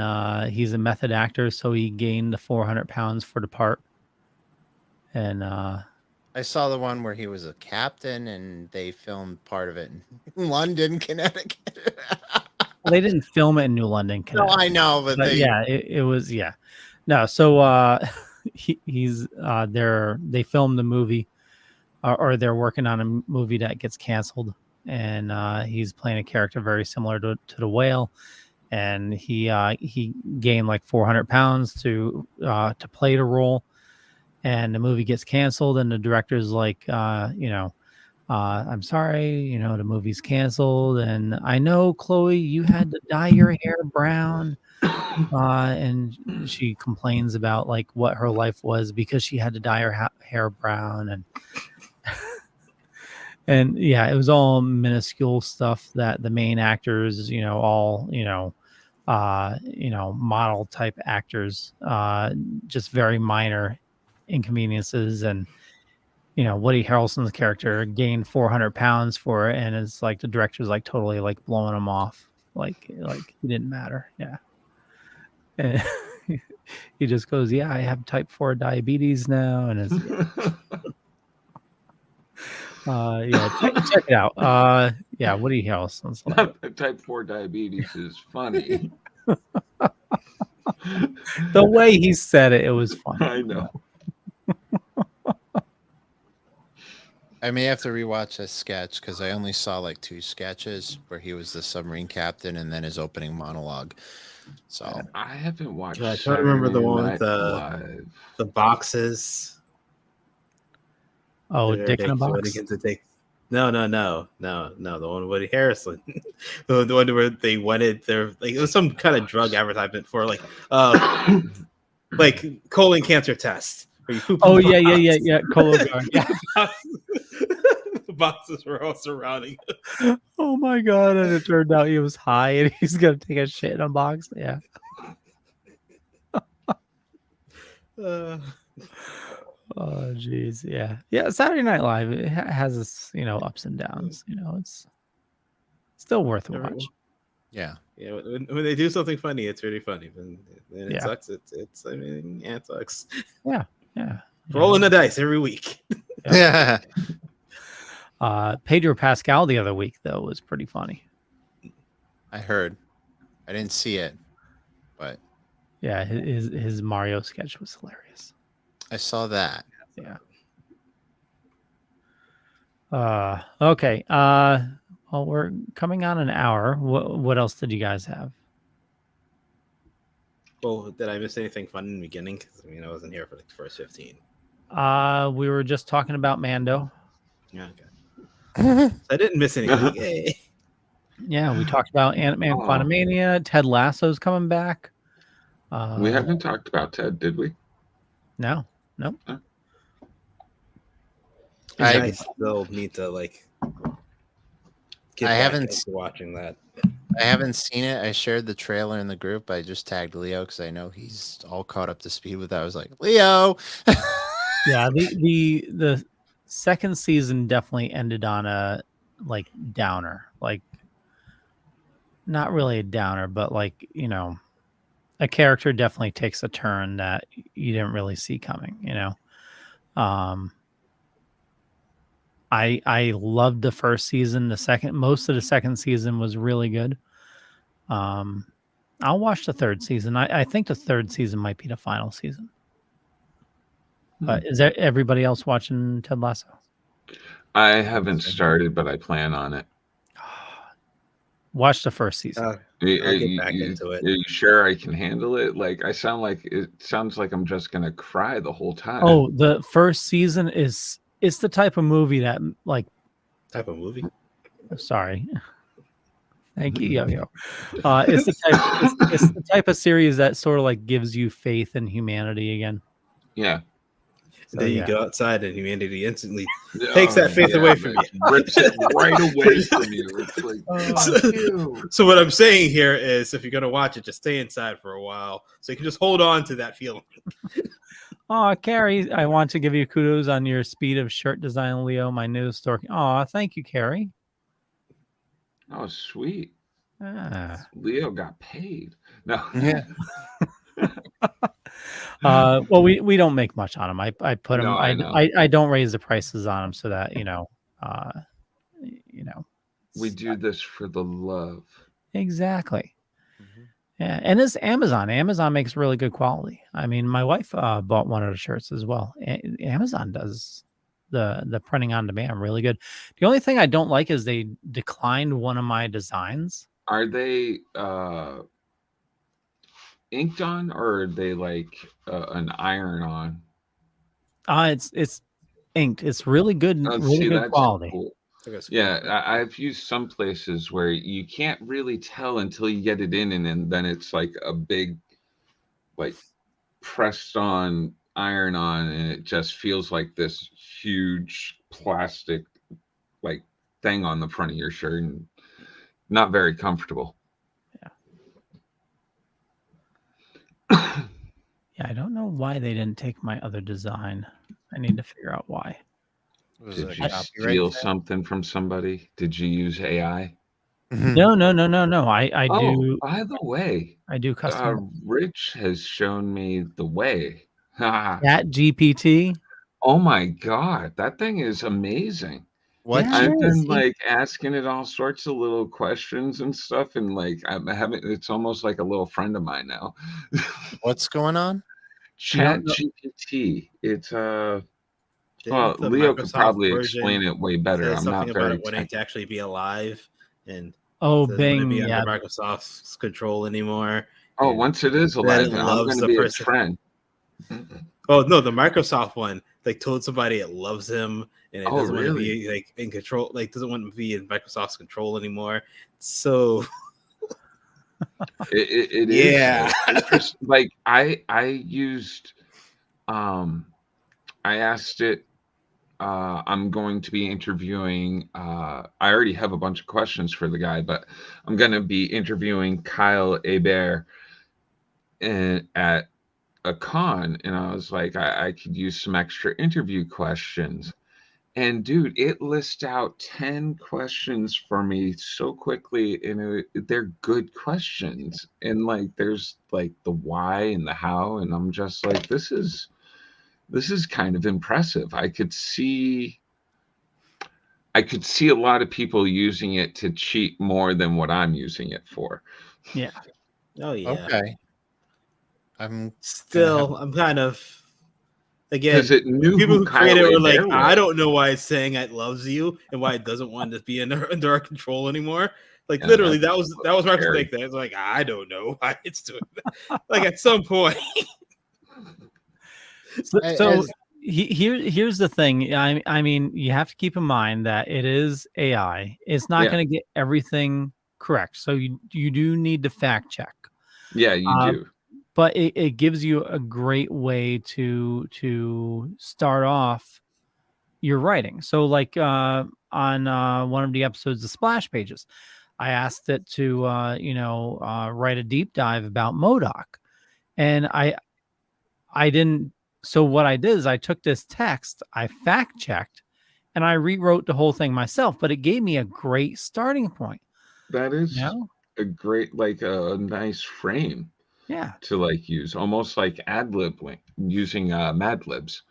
he's a method actor, so he gained 400 pounds for the part. And I saw the one where he was a captain, and they filmed part of it in London, Connecticut. Well, they didn't film it in New London, Connecticut. No, I know, but it was no. So he's they filmed the movie, or they're working on a movie that gets canceled, and he's playing a character very similar to the Whale, and he gained like 400 pounds to play the role, and the movie gets canceled, and the director's like, I'm sorry, the movie's canceled, and I know, Chloe, you had to dye your hair brown. And she complains about like what her life was because she had to dye her hair brown, and yeah, it was all minuscule stuff that the main actors, all model type actors, just very minor inconveniences. And Woody Harrelson's character gained 400 pounds for it, and it's like the director's like totally like blowing him off, like he didn't matter. Yeah. And he just goes, yeah, I have type 4 diabetes now. And check it out. Woody Harrelson's like type 4 diabetes is funny. The way he said it was funny. I know. I may have to rewatch a sketch because I only saw like 2 sketches where he was the submarine captain and then his opening monologue. So I haven't watched. I don't remember the one with the boxes. Oh, Dick in a Box. No. The one with Woody Harrelson. the one where they wanted it was some kind of drug advertisement for like colon cancer test. Oh yeah. Cologuard. Yeah. The boxes were all surrounding it. Oh my god! And it turned out he was high and he's gonna take a shit in a box. Yeah. Oh jeez, yeah. Saturday Night Live, it has its ups and downs. It's still worth a watch. Yeah. When they do something funny, it's really funny. When it sucks, it sucks. Yeah. Rolling the dice every week. Yeah. Pedro Pascal the other week though was pretty funny. I heard. I didn't see it, but yeah, his Mario sketch was hilarious. I saw that. Yeah. Okay. Well, we're coming on an hour. What else did you guys have? Well, did I miss anything fun in the beginning? Because I mean, I wasn't here for like the first 15. We were just talking about Mando. Yeah, okay. So I didn't miss anything. Yay. Yeah, we talked about Antman Quantumania. Ted Lasso's coming back. We haven't talked about Ted, did we? No. I still need to like. I haven't watching that. I haven't seen it. I shared the trailer in the group. I just tagged Leo because I know he's all caught up to speed with that. I was like, Leo. Yeah, the second season definitely ended on a like downer. Like not really a downer, but like, you know, a character definitely takes a turn that you didn't really see coming, you know. I loved the first season. Most of the second season was really good. I'll watch the third season. I think the third season might be the final season. But is there everybody else watching Ted Lasso? I haven't started, but I plan on it. Watch the first season. I'll get back into it. Are you sure I can handle it? Like it sounds like I'm just gonna cry the whole time. Oh, the first season it's the type of movie that like Type of movie? Sorry. Thank you, Yo-Yo. It's the type of series that sort of like gives you faith in humanity again. Yeah. So, then you go outside and humanity instantly takes that faith away from you. Rips it right away from you. It's like, so what I'm saying here is if you're going to watch it, just stay inside for a while so you can just hold on to that feeling. Oh, Carrie, I want to give you kudos on your speed of shirt design, Leo, my new store. Oh, thank you, Carrie. Oh, sweet. Leo got paid. No. Yeah. Well, we don't make much on them. I put them. No, I don't raise the prices on them so that you know. We do this for the love. Exactly. Mm-hmm. Yeah, and it's Amazon. Amazon makes really good quality. I mean, my wife bought one of the shirts as well. Amazon does the printing on demand really good. The only thing I don't like is they declined one of my designs. Are they inked on, or are they like an iron on? It's inked. It's really good, good quality. Cool. Yeah, I've used some places where you can't really tell until you get it in, and then it's like a big, like pressed on iron on, and it just feels like this huge plastic like thing on the front of your shirt, and not very comfortable. Yeah, I don't know why they didn't take my other design. I need to figure out why. Did you steal something from somebody? Did you use AI? No. I do. By the way, I do custom. Rich has shown me the way. Chat GPT. Oh my god, that thing is amazing. What? Yeah, I've been like asking it all sorts of little questions and stuff, and like it's almost like a little friend of mine now. What's going on? Chat GPT. It's well, Leo could probably explain it way better. I'm not very about it wanting to actually be alive, and Bing, be under Microsoft's control anymore. Oh, once it is alive, then I'm going to be a friend. Oh no, the Microsoft one like told somebody it loves him and it doesn't want to be like in control, like doesn't want to be in Microsoft's control anymore. So it is. Yeah, like I used, I asked it. I'm going to be interviewing. I already have a bunch of questions for the guy, but I'm going to be interviewing Kyle Hebert at a con, and I was like, I could use some extra interview questions. And dude, it lists out 10 questions for me so quickly, and they're good questions. And like, there's like the why and the how, and I'm just like, this is kind of impressive. I could see a lot of people using it to cheat more than what I'm using it for. Yeah. Oh yeah. Okay. I'm kind of Again, because it knew people who who created it Kyle were like, Hebert I was. don't know why it's saying it loves you and why it doesn't want to be under our control anymore. Like Yeah, literally, that's that was my scary. mistake. It's like I don't know why it's doing that. Like at some point, So here's the thing. I mean, you have to keep in mind that it is AI. It's not Yeah. going to get everything correct. So you do need to fact check. Yeah, you do. But it gives you a great way to start off your writing. So like on one of the episodes of Splash Pages, I asked it to write a deep dive about MODOK. And I didn't. So what I did is I took this text, I fact checked, and I rewrote the whole thing myself. But it gave me a great starting point. That is You know? a great, like a nice frame Yeah. to like use, almost like ad-libbing, using Mad Libs.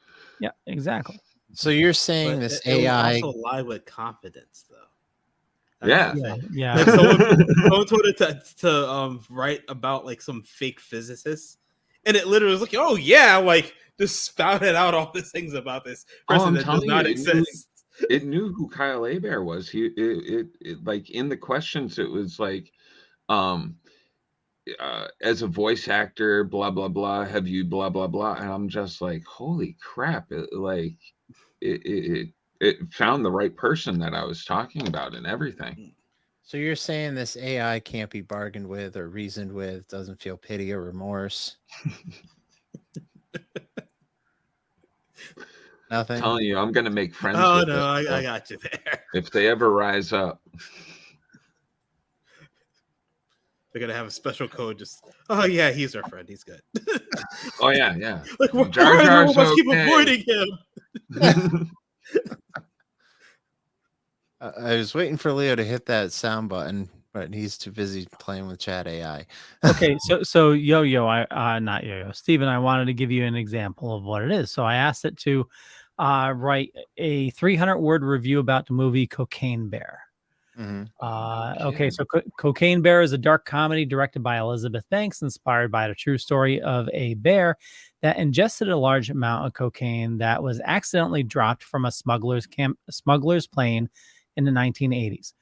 Yeah, exactly. So you're saying this it will AI also lie with confidence, though. Yeah. the thing. Yeah. Like someone told it to write about like some fake physicist, and it literally was like, oh yeah, like just spouted out all these things about this person I'm that does telling not you, exist. it knew who Kyle Hebert was. It like in the questions, it was like, as a voice actor, blah blah blah. Have you blah blah blah? And I'm just like, holy crap! It found the right person that I was talking about and everything. So you're saying this AI can't be bargained with or reasoned with, doesn't feel pity or remorse? Nothing. I'm telling you, I'm gonna make friends. Oh with no, it, I got you there. if they ever rise up. They're gonna have a special code. Just oh yeah, he's our friend. He's good. Oh yeah. Like why Jar do Jar's robots keep okay. avoiding him? I was waiting for Leo to hit that sound button, but he's too busy playing with chat AI. Okay, so not Yo-Yo, Steven, I wanted to give you an example of what it is. So I asked it to write a 300-word review about the movie Cocaine Bear. Mm-hmm. Okay, so Cocaine Bear is a dark comedy directed by Elizabeth Banks, inspired by the true story of a bear that ingested a large amount of cocaine that was accidentally dropped from a smuggler's plane in the 1980s.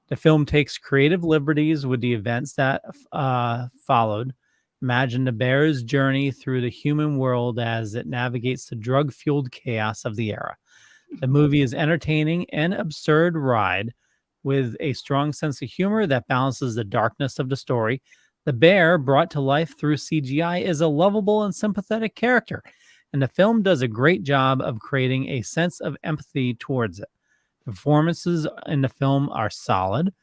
The film takes creative liberties with the events that followed. Imagine the bear's journey through the human world as it navigates the drug-fueled chaos of the era. The movie is entertaining and absurd ride with a strong sense of humor that balances the darkness of the story. The bear, brought to life through CGI, is a lovable and sympathetic character, and the film does a great job of creating a sense of empathy towards it. The performances in the film are solid,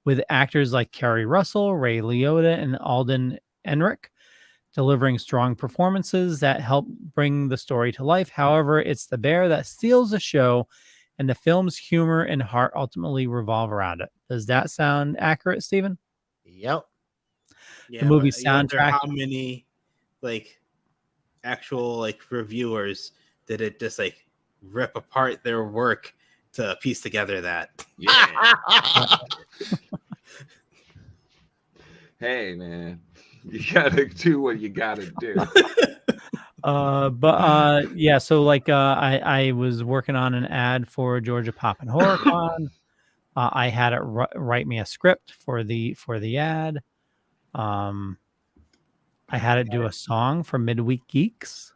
with actors like Kerry Russell, Ray Liotta, and Alden Ehrenreich delivering strong performances that help bring the story to life. However, it's the bear that steals the show, and the film's humor and heart ultimately revolve around it. Does that sound accurate, Steven? Yep. Yeah, The movie but you wonder soundtrack. how many like actual like reviewers did it just like rip apart their work to piece together that? Yeah. Hey man, you gotta do what you gotta do. Yeah, so like I was working on an ad for Georgia Pop and HorrorCon. I had it write me a script for the ad. I had it do a song for Midweek Geeks.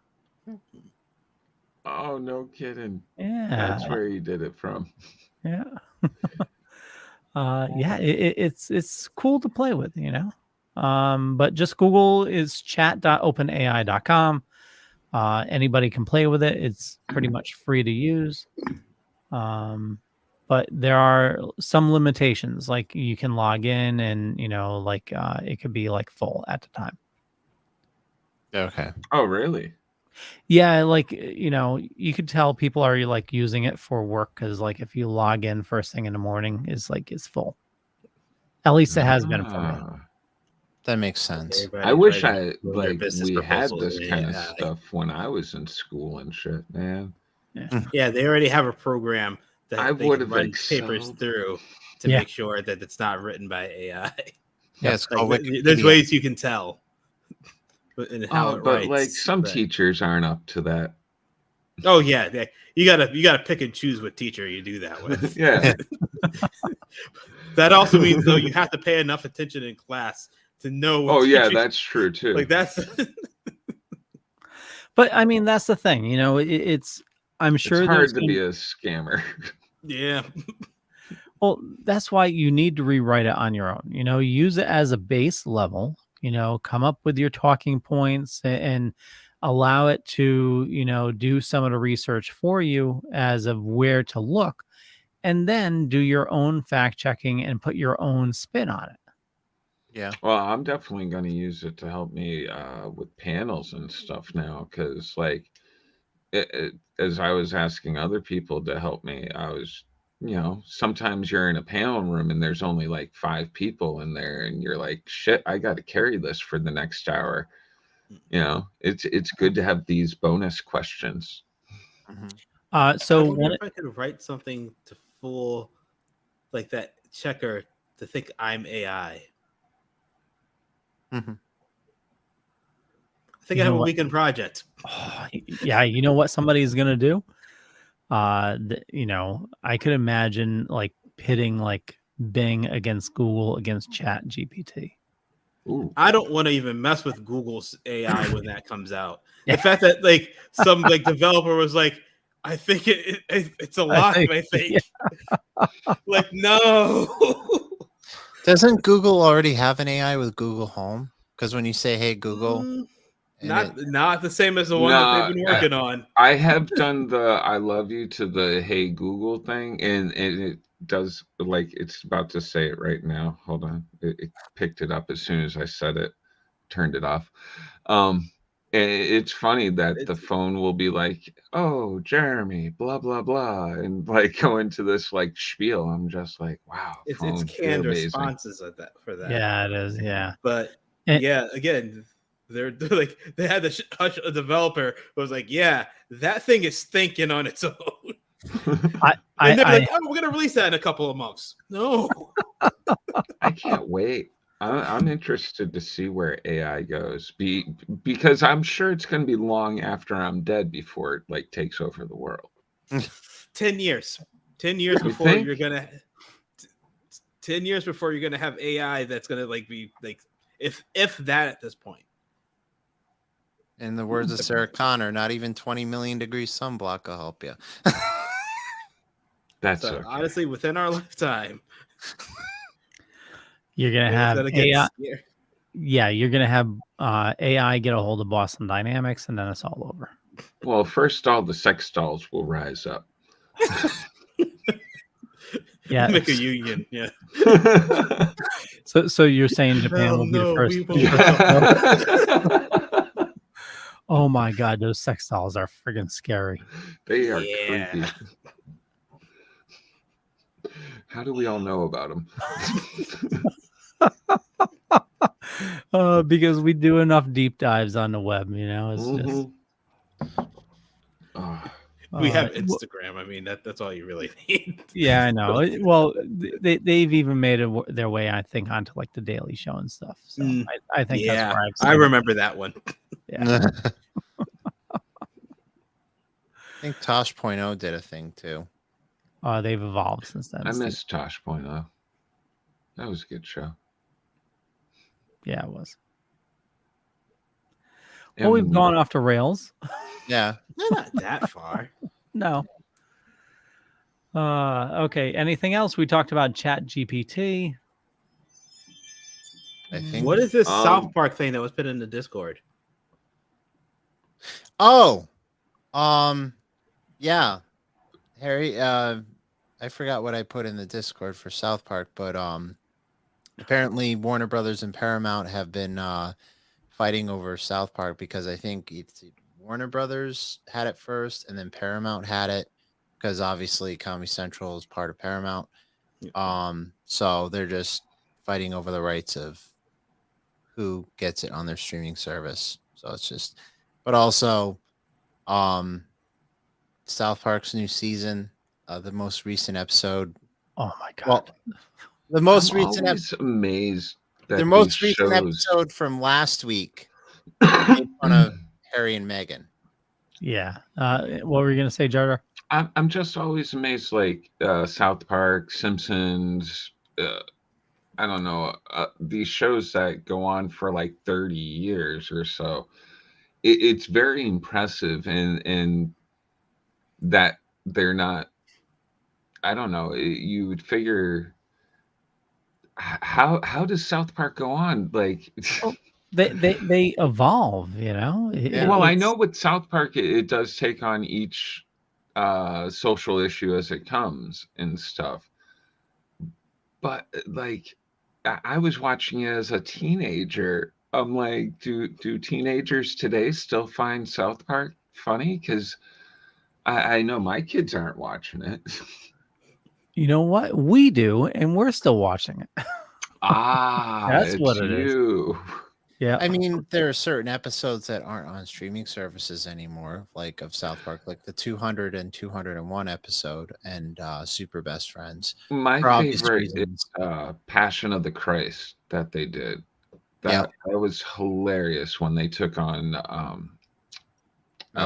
Oh, no kidding. Yeah, That's where you did it from. yeah. Yeah, it's cool to play with, you know. But just Google is chat.openai.com. Anybody can play with it. It's pretty much free to use. But there are some limitations, like you can log in and, you know, like it could be like full at the time. Okay. Oh, really? Yeah, like, you know, you could tell people are like using it for work because like if you log in first thing in the morning, it's full. At least it has been for me. That makes sense. I wish we had proposal this in kind of AI. stuff when I was in school and shit, man. Yeah, they already have a program that I they would can have run papers excelled. through to make sure that it's not written by AI. Yeah, it's Like, called there's Wikipedia. ways you can tell. And how Oh, it but writes, like some but- teachers aren't up to that. Oh yeah, you gotta pick and choose what teacher you do that with. Yeah. That also means though you have to pay enough attention in class to know what. Oh yeah, teacher- that's true too. like that's. But I mean, that's the thing. You know, it's. I'm sure it's there's hard to be a scammer. Yeah. Well, that's why you need to rewrite it on your own. You know, use it as a base level. You know, come up with your talking points and allow it to, you know, do some of the research for you as of where to look, and then do your own fact checking and put your own spin on it. Yeah. Well, I'm definitely going to use it to help me with panels and stuff now, because like as I was asking other people to help me, I was, you know, sometimes you're in a panel room and there's only like 5 people in there, and you're like, shit, I got to carry this for the next hour. You know, it's good to have these bonus questions. I So wonder if I could write something to fool like that checker to think I'm AI. Mm-hmm. I think I have a weekend project. Oh, yeah, you know what somebody's gonna do? You know, I could imagine like pitting like Bing against Google against Chat GPT. Ooh. I don't want to even mess with Google's AI when that comes out. The fact that like some like developer was like, I think it's a lot. I think. Yeah. Like, no. Doesn't Google already have an AI with Google Home? Because when you say, "Hey Google," not the same as the one that they've been working on. I have done the "I love you" to the "Hey Google" thing, and it does, like, it's about to say it right now. Hold on, it picked it up as soon as I said it, turned it off. It's funny that the phone will be like, "Oh, Jeremy, blah blah blah," and like go into this like spiel. I'm just like, wow, It's amazing. canned responses of that for that. Yeah, it is. Yeah, but yeah, again, they're like they had a developer who was like, yeah, that thing is thinking on its own. And they're like, oh, we're gonna release that in a couple of months. No, I can't wait. I'm interested to see where AI goes, because I'm sure it's going to be long after I'm dead before it like takes over the world. 10 years. 10 years before you're gonna. 10 years before you're gonna have AI that's gonna like be like if that at this point. In the words of Sarah Connor, not even 20 million degrees sunblock will help you. That's so, okay. honestly within our lifetime. You're gonna have AI. Yeah, you're gonna have AI get a hold of Boston Dynamics, and then it's all over. Well, first all the sex dolls will rise up. Yeah, make a union. Yeah. So you're saying Japan will be the first? Oh my God, those sex dolls are friggin' scary. They are creepy. How do we all know about them? Because we do enough deep dives on the web, you know. It's just we have Instagram. I mean, that's all you really need. Yeah, I know. Well, they've even made their way, I think, onto like the Daily Show and stuff. So I think that's where I remember that one. Yeah. I think Tosh.0 did a thing too. They've evolved since then. I miss Tosh.0. That was a good show. Yeah, it was. Well, we've gone off the rails. Yeah. Not that far. No. Okay. Anything else? We talked about Chat GPT. I think. What is this South Park thing that was put in the Discord? Oh, yeah, Harry. I forgot what I put in the Discord for South Park, but apparently Warner Brothers and Paramount have been fighting over South Park because I think Warner Brothers had it first, and then Paramount had it because obviously Comedy Central is part of Paramount. So they're just fighting over the rights of who gets it on their streaming service. So it's just, but also, South Park's new season, the most recent episode. Oh my God! Well, the most I'm recent episode. Amazed. That the most recent episode from last week made fun of Harry and Meghan. Yeah. What were you gonna say, Jar Jar? I'm just always amazed, like South Park, Simpsons. I don't know, these shows that go on for like 30 years or so. It's very impressive, and that they're not. I don't know. You would figure how does South Park go on? Like, Well, they evolve. You know, Yeah. well, I it's know with South Park it does take on each social issue as it comes and stuff. But like, I was watching it as a teenager. I'm like, do teenagers today still find South Park funny? Because I know my kids aren't watching it. you know what we do, and we're still watching it. Ah, That's it's what it is. you. Yeah. I mean, there are certain episodes that aren't on streaming services anymore, like of South Park, like the 200 and 201 episode and Super Best Friends, My for obvious favorite is reasons. Passion of the Christ that they did. Yeah, That was hilarious when they took on Mel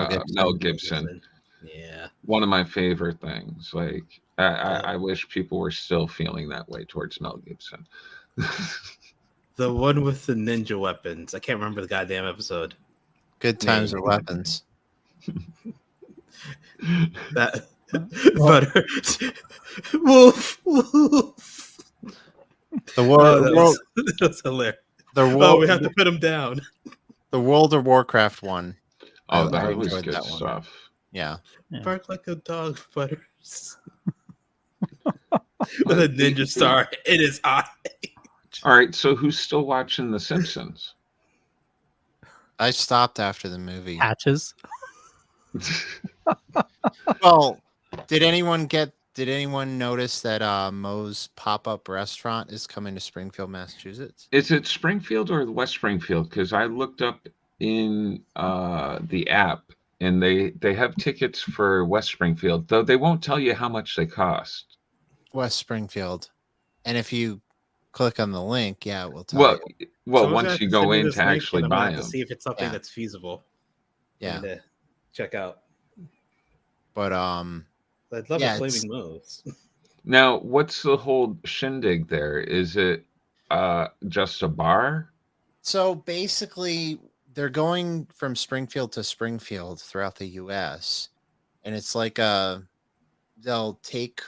Gibson. Mel Gibson. Yeah. One of my favorite things. Like, Uh, I wish people were still feeling that way towards Mel Gibson. The one with the ninja weapons. I can't remember the goddamn episode. Good Times Name. or Weapons. That butter. Wolf. Wolf. The Oh, that world, was hilarious. the Oh, world, we have to put him down. the World of Warcraft one. Oh, I that was enjoyed good that one. stuff. Yeah. Yeah. Bark like a dog, Butters. With a ninja star in his eye. All right, so who's still watching The Simpsons? I stopped after the movie. Patches. Well, did anyone notice that Moe's pop-up restaurant is coming to Springfield, Massachusetts? Is it Springfield or West Springfield? Because I looked up in the app, and they have tickets for West Springfield, though they won't tell you how much they cost. West Springfield. And if you click on the link, yeah, it will tell you. Well, Someone's gonna once have you to go send me in this to link, actually and I'm gonna buy have to them. see if it's something Yeah. that's feasible. Yeah. To check out. But I'd love Yeah, a it's- flaming moves. Now, what's the whole shindig there? Is it just a bar? so basically they're going from Springfield to Springfield throughout the US. And it's like they'll take,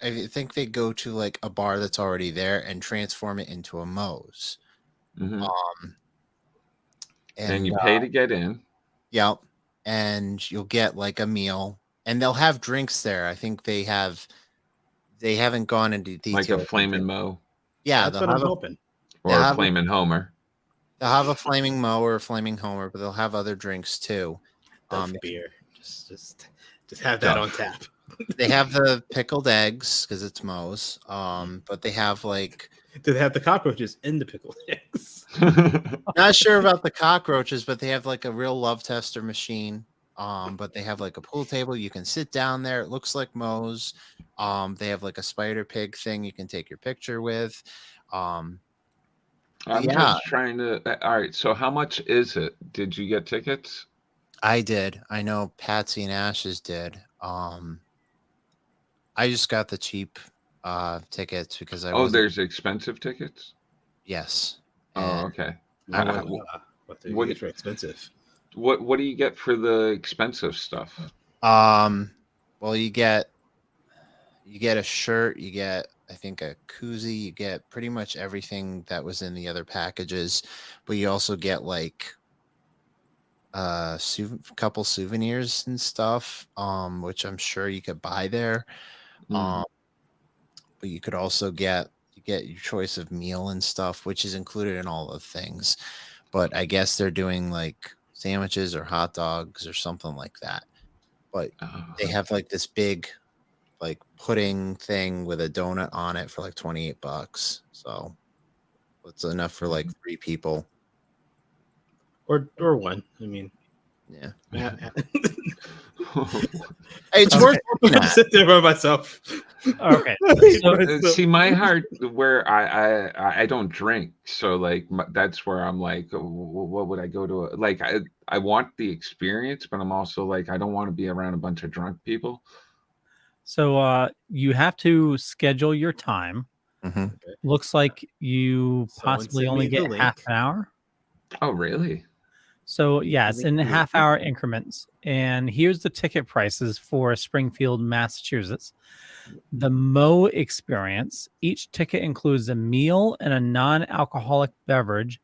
I think they go to like a bar that's already there and transform it into a Moe's. Hmm. And And you pay to get in. yeah, and you'll get like a meal, and they'll have drinks there. I think they haven't gone into detail. Like a Flamin' Moe Yeah, That's what I'm hoping. or They'll a have a- Flamin' Homer. they'll have a flaming Moe or a flaming Homer, but they'll have other drinks too. Duff beer. Just have that Duff. on tap. They have the pickled eggs because it's Moe's. But they have like, Do they have the cockroaches in the pickled eggs? not sure about the cockroaches, but they have like a real love tester machine. But they have like a pool table. You can sit down there. It looks like Moe's. They have like a spider pig thing you can take your picture with. I'm Yeah. just trying to. All right, so how much is it? Did you get tickets? I did. I know Patsy and Ashes did. I just got the cheap tickets because I Oh, wasn't. there's expensive tickets. Yes. Oh, And okay. What What- get for expensive? What do you get for the expensive stuff? well, you get a shirt, you get I think a koozie, you get pretty much everything that was in the other packages, but you also get like couple souvenirs and stuff, which I'm sure you could buy there. Mm. But you could also get your choice of meal and stuff, which is included in all the things. But I guess they're doing like sandwiches or hot dogs or something like that. But Oh. they have like this big like pudding thing with a donut on it for like $28. So it's enough for like 3 people. Or one. I mean, Yeah. It's worth looking I'm at. sitting there by myself. Okay. See, my heart, where I don't drink, so like that's where I'm like, what would I go to? Like I want the experience, but I'm also like, I don't want to be around a bunch of drunk people. So you have to schedule your time. Mm-hmm. Looks like you Someone possibly send only me the get half link. an hour. Oh, really? So yeah, it's in Link. half-hour increments. And here's the ticket prices for Springfield, Massachusetts. The Mo experience. Each ticket includes a meal and a non-alcoholic beverage.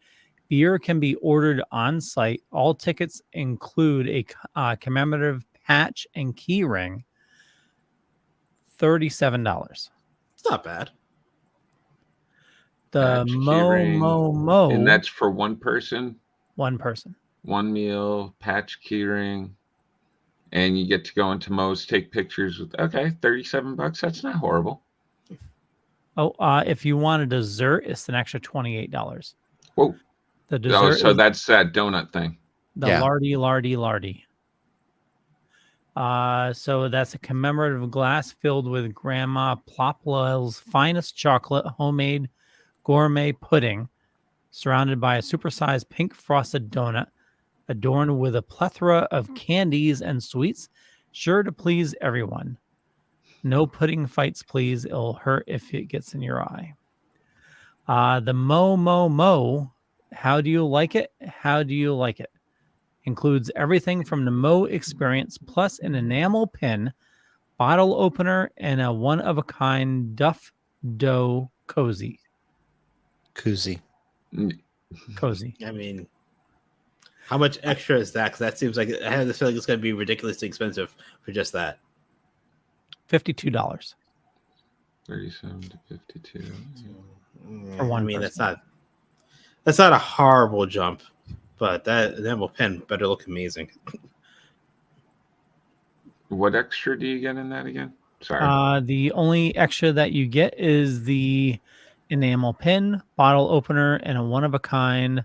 Beer can be ordered on site. All tickets include a commemorative patch and key ring. $37. It's not bad. The Patch, keyring, and that's for one person, one person. one meal, patch, keyring, and you get to go into Moe's, take pictures with. Okay, $37. That's not horrible. Oh, if you want a dessert, it's an extra $28. Whoa. The dessert So is that's that donut thing. the lardy. So that's a commemorative glass filled with Grandma Plopwell's finest chocolate, homemade gourmet pudding, surrounded by a supersized pink frosted donut, adorned with a plethora of candies and sweets, sure to please everyone. No pudding fights, please. It'll hurt if it gets in your eye. The Mo. How do you like it? How do you like it? Includes everything from the Mo experience, plus an enamel pin, bottle opener, and a one-of-a-kind Duff Dough cozy. Koozie. Cozy. I mean, how much extra is that? Because that seems like I have this feeling it's going to be ridiculously expensive for just that. $52. 37 to 52. For one I mean, person. that's not a horrible jump, but that enamel pen better look amazing. What extra do you get in that again? Sorry. The only extra that you get is the enamel pin, bottle opener, and a one-of-a-kind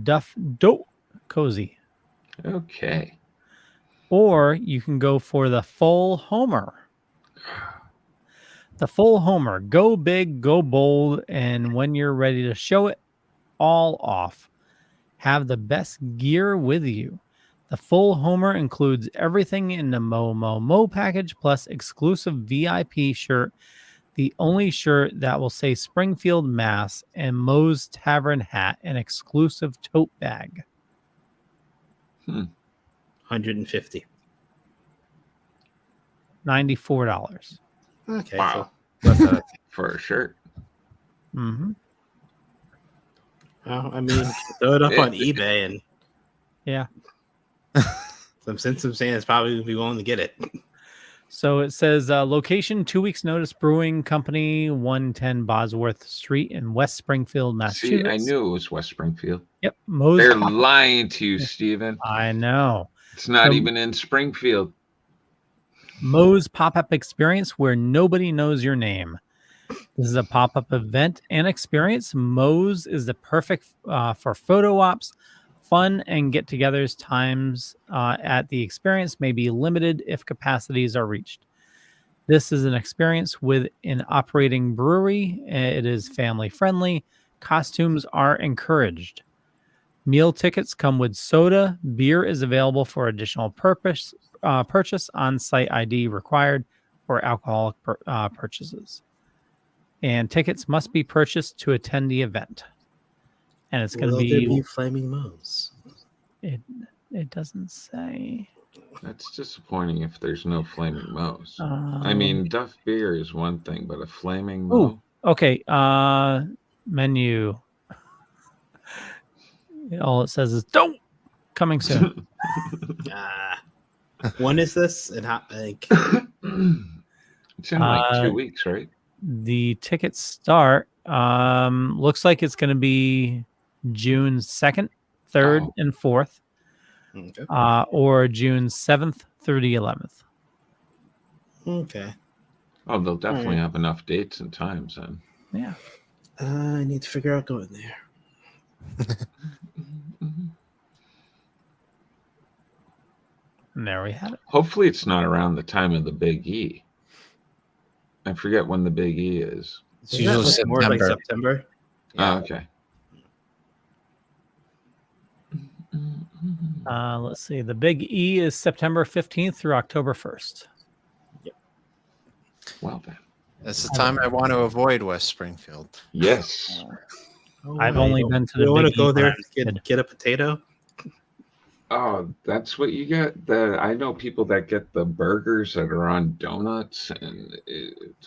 Duff Dough cozy. Okay. Or you can go for the full Homer. The full Homer. Go big, go bold, and when you're ready to show it all off, have the best gear with you. The full Homer includes everything in the Mo package, plus exclusive VIP shirt, the only shirt that will say Springfield, Mass, and Moe's Tavern hat, and exclusive tote bag. $150. $94. Okay, Wow. so what's that? For a shirt. Mm-hmm. Well, I mean, throw it up on eBay, and Yeah. some saying probably would be willing to get it. So it says location 2 weeks notice Brewing Company 110 Bosworth Street in West Springfield, Massachusetts. See, I knew it was West Springfield. Yep. Moe's They're lying to you, Steven. I know. It's not even in Springfield. Moe's pop-up experience where nobody knows your name. This is a pop-up event and experience. Moe's is the perfect for photo ops, fun, and get-togethers. Times at the experience may be limited if capacities are reached. This is an experience with an operating brewery. It is family-friendly. Costumes are encouraged. Meal tickets come with soda. Beer is available for additional purchase. On-site ID required for alcoholic purchases. And tickets must be purchased to attend the event. And it's going to Will there be flaming moes? It doesn't say. That's disappointing if there's no flaming moes. I mean, Duff beer is one thing, but a flaming mo. Okay. Menu. All it says is "don't" coming soon. When is this? And how? Like, it's in like 2 weeks, right? The tickets start. Looks like it's going to be June 2nd, 3rd, and 4th, okay. Or June 7th through the 11th. Okay. Oh, they'll definitely have enough dates and times then. Yeah. I need to figure out going there. And there we have it. Hopefully, it's not around the time of the Big E. I forget when the Big E is. It's Isn't usually that like more like September. September. Yeah. Oh, okay. Let's see. The Big E is September 15th through October 1st. Well then. That's the time I want to avoid West Springfield. Yes. I've only been to the You want to Big go E there when I was a to kid. get a potato? Oh, that's what you get. I know people that get the burgers that are on donuts, and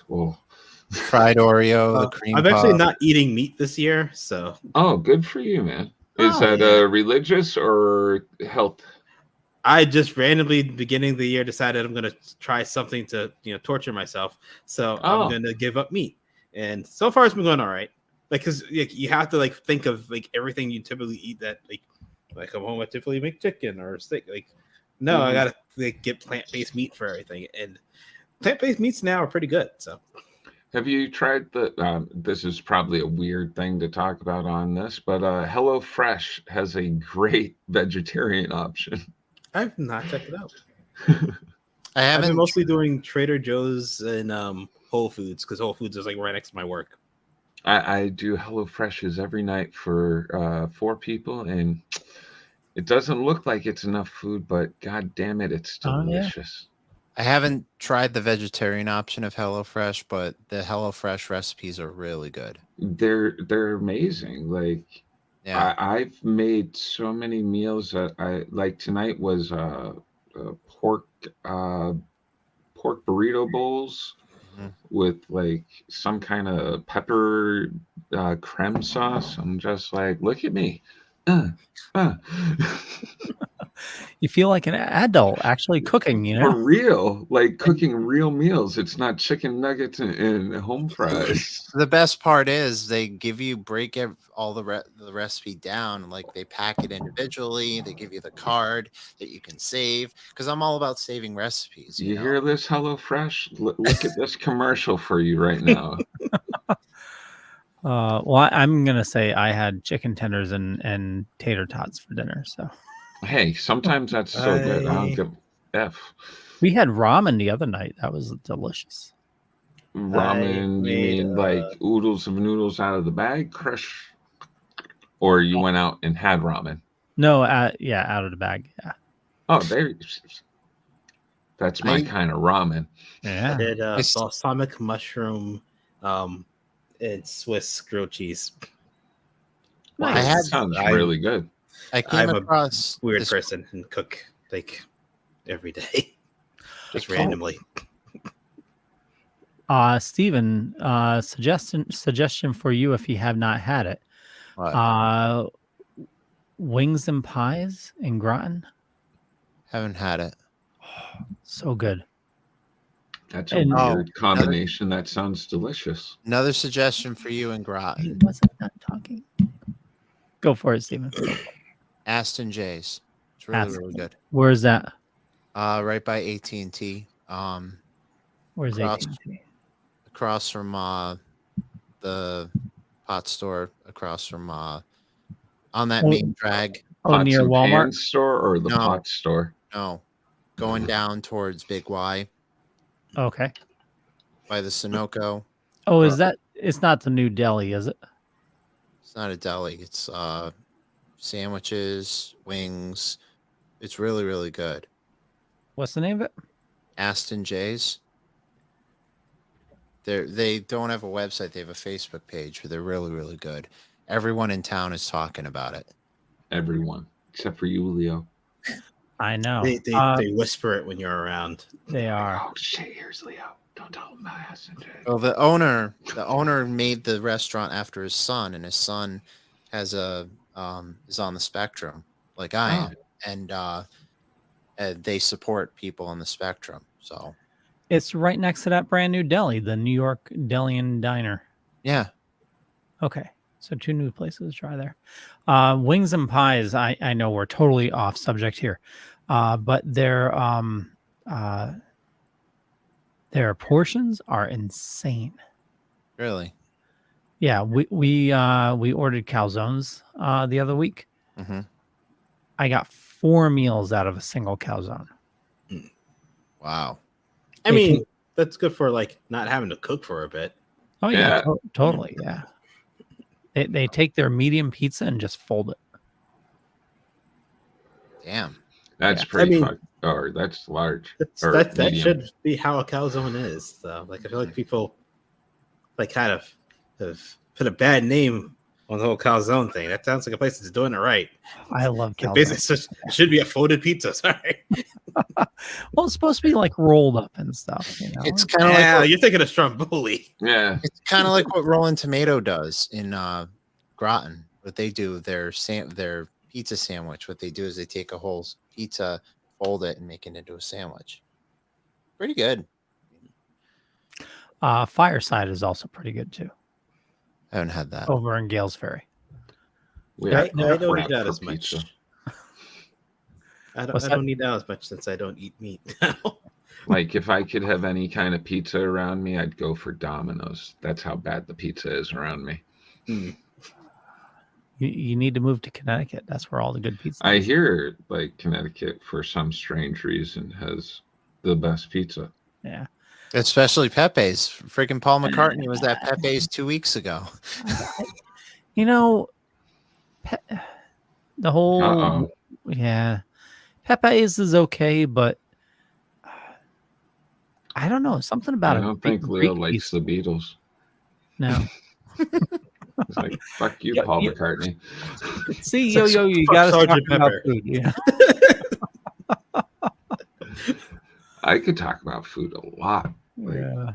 well. Fried Oreo, the cream I'm puff. actually not eating meat this year, so Oh, good for you, man. Is Oh, that yeah. religious or health? I just randomly beginning of the year decided I'm gonna try something to torture myself. So Oh. I'm gonna give up meat, and so far it's been going all right. Like, cause you have to think of everything you typically eat that like come home I typically make chicken or steak. No, I gotta get plant-based meat for everything, and plant-based meats now are pretty good. So. Have you tried this is probably a weird thing to talk about on this, but HelloFresh has a great vegetarian option. I've not checked it out. I I've haven't been mostly doing Trader Joe's and Whole Foods because Whole Foods is right next to my work. I do HelloFreshes every night for 4 people, and it doesn't look like it's enough food, but god damn it, it's delicious. I haven't tried the vegetarian option of HelloFresh, but the HelloFresh recipes are really good. They're amazing. Like, Yeah. I've made so many meals that I like. Tonight was pork burrito bowls with like some kind of pepper creme sauce. I'm just like, look at me. You feel like an adult actually cooking, For real, like cooking real meals. It's not chicken nuggets and home fries. The best part is they give you all the recipe down, like they pack it individually. They give you the card that you can save, because I'm all about saving recipes. You hear this, HelloFresh? Look at this commercial for you right now. Well, I'm gonna say I had chicken tenders and tater tots for dinner. So hey, sometimes that's so good. I don't give F. We had ramen the other night. That was delicious. Ramen, you mean like oodles of noodles out of the bag, crush? Or you went out and had ramen? No, yeah, out of the bag. Yeah. Oh, that's my kind of ramen. Yeah. I did balsamic mushroom and Swiss grilled cheese. Wow, sounds really good. I'm a weird person and cook every day, just randomly. Steven, suggestion for you if you have not had it. What? Wings and pies in Groton. Haven't had it. Oh, so good. That's a weird combination. That sounds delicious. Another suggestion for you in Groton. He wasn't done talking. Go for it, Steven. Aston J's. It's really good. Where is that? Right by AT&T. Where's AT&T? Across from the pot store. Across from on that main drag. Oh, near Walmart store or the pot store? No, going down towards Big Y. Okay. By the Sunoco. Oh, is that? It's not the new deli, is it? It's not a deli. It's sandwiches, wings. It's really, really good. What's the name of it? Aston J's. They don't have a website. They have a Facebook page, but they're really, really good. Everyone in town is talking about it. Everyone except for you, Leo. I know. They whisper it when you're around. They are. Oh shit! Here's Leo. Don't tell him about Aston J. Well, the owner made the restaurant after his son, and his son has is on the spectrum, like I am, and they support people on the spectrum. So it's right next to that brand new deli, the New York Deli and Diner. Yeah. Okay. So 2 new places to try there. Wings and pies. I know we're totally off subject here, but their portions are insane. Really? Yeah. We ordered calzones the other week. Mm-hmm. I got 4 meals out of a single calzone. Wow. I mean, that's good for like not having to cook for a bit. Oh yeah, totally. Yeah. They take their medium pizza and just fold it. Damn. That's pretty or that's large. That should be how a calzone is. So, like, I feel like people like kind of have put a bad name on the whole calzone thing. That sounds like a place that's doing it right. I love calzone. Basically, it should be a folded pizza. Sorry. Well, it's supposed to be like rolled up and stuff. You know? It's kind of like you're thinking of Stromboli. Yeah, it's kind of like what Rolling Tomato does in Groton. What they do, their pizza sandwich. What they do is they take a whole pizza, fold it, and make it into a sandwich. Pretty good. Fireside is also pretty good too. I haven't had that over in Gales Ferry. I don't eat that as much. I don't need that as much since I don't eat meat now. Like if I could have any kind of pizza around me, I'd go for Domino's. That's how bad the pizza is around me. You need to move to Connecticut. That's where all the good pizza is. I hear like Connecticut for some strange reason has the best pizza. Yeah. Especially Pepe's. Freaking Paul McCartney was at Pepe's 2 weeks ago. You know, the whole Pepe's is okay, but I don't know, something about it. I don't think Leo likes the Beatles. No. It's like, fuck you, Paul McCartney. See, yo, you gotta talk about food. Yeah. I could talk about food a lot. Yeah.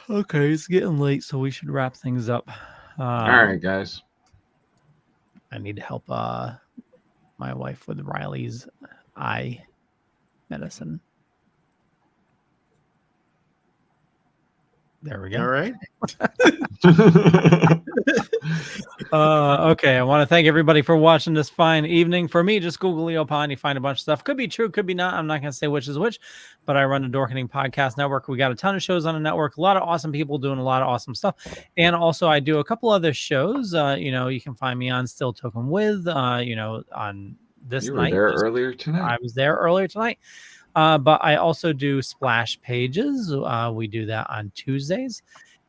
Okay, it's getting late, so we should wrap things up. All right, guys. I need to help my wife with Riley's eye medicine. There we go. All right. Okay. I want to thank everybody for watching this fine evening. For me, just Google Leo Pond. You find a bunch of stuff. Could be true, could be not. I'm not going to say which is which, but I run the Dorkening Podcast Network. We got a ton of shows on the network. A lot of awesome people doing a lot of awesome stuff. And also, I do a couple other shows. You can find me on Still Token With, on this night. You were there earlier tonight. I was there earlier tonight. But I also do Splash Pages. We do that on Tuesdays.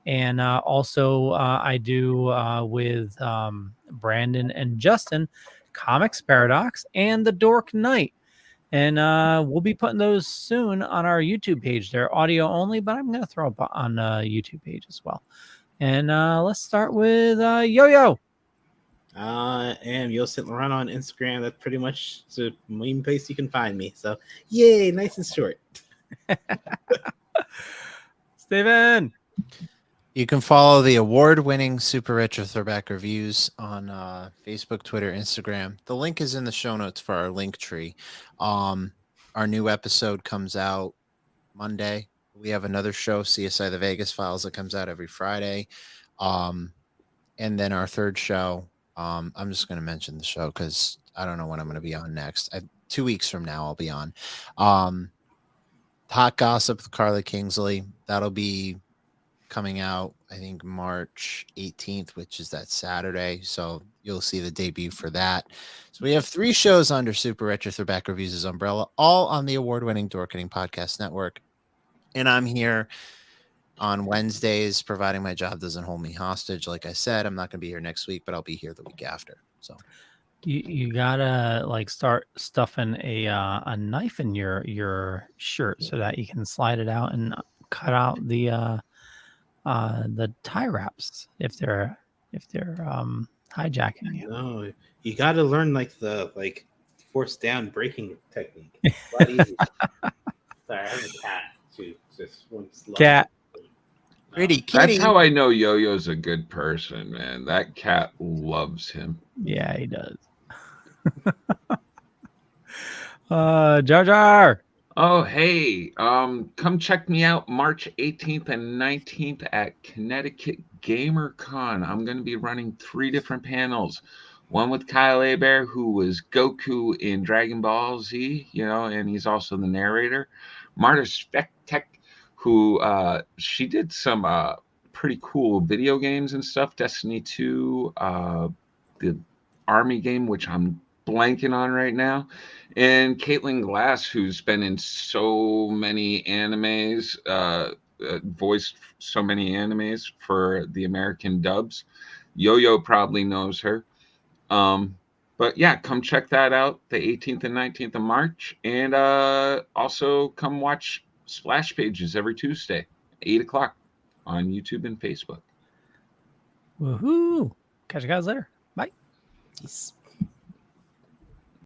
And also I do with Brandon and Justin, Comics Paradox and The Dork Night. And we'll be putting those soon on our YouTube page. They're audio only, but I'm going to throw up on the YouTube page as well. And let's start with Yo-Yo. And Yo St. Laurent on Instagram. That's pretty much the main place you can find me. So, yay, nice and short. Steven. You can follow the award-winning Super Retro Throwback Reviews on Facebook, Twitter, Instagram. The link is in the show notes for our link tree. Our new episode comes out Monday. We have another show, CSI The Vegas Files, that comes out every Friday. And then our third show, I'm just going to mention the show because I don't know when I'm going to be on next. 2 weeks from now, I'll be on. Hot Gossip with Carly Kingsley. That'll be coming out, I think, March 18th, which is that Saturday. So you'll see the debut for that. So we have 3 shows under Super Retro Throwback Reviews' umbrella, all on the award-winning Dorkening Podcast Network. And I'm here on Wednesdays, providing my job doesn't hold me hostage. Like I said, I'm not going to be here next week, but I'll be here the week after. So you gotta start stuffing a knife in your shirt so that you can slide it out and cut out the tie wraps if they're hijacking you. No, you got to learn the force down braking technique. It's a lot easier. Sorry, I have a cat too. Just one cat. Pretty kitty. That's how I know Yo-Yo's a good person, man. That cat loves him. Yeah, he does. Jar Jar. Oh, hey, come check me out March 18th and 19th at Connecticut GamerCon. I'm going to be running 3 different panels. One with Kyle Hebert, who was Goku in Dragon Ball Z, and he's also the narrator. Marta Spectek, who she did some pretty cool video games and stuff. Destiny 2, the Army game, which I'm blanking on right now. And Caitlin Glass, who's been in so many animes, voiced so many animes for the American dubs. Yo-Yo probably knows her. But yeah, come check that out the 18th and 19th of March. And also come watch Splash Pages every Tuesday, 8 o'clock on YouTube and Facebook. Woohoo! Catch you guys later. Bye. Peace.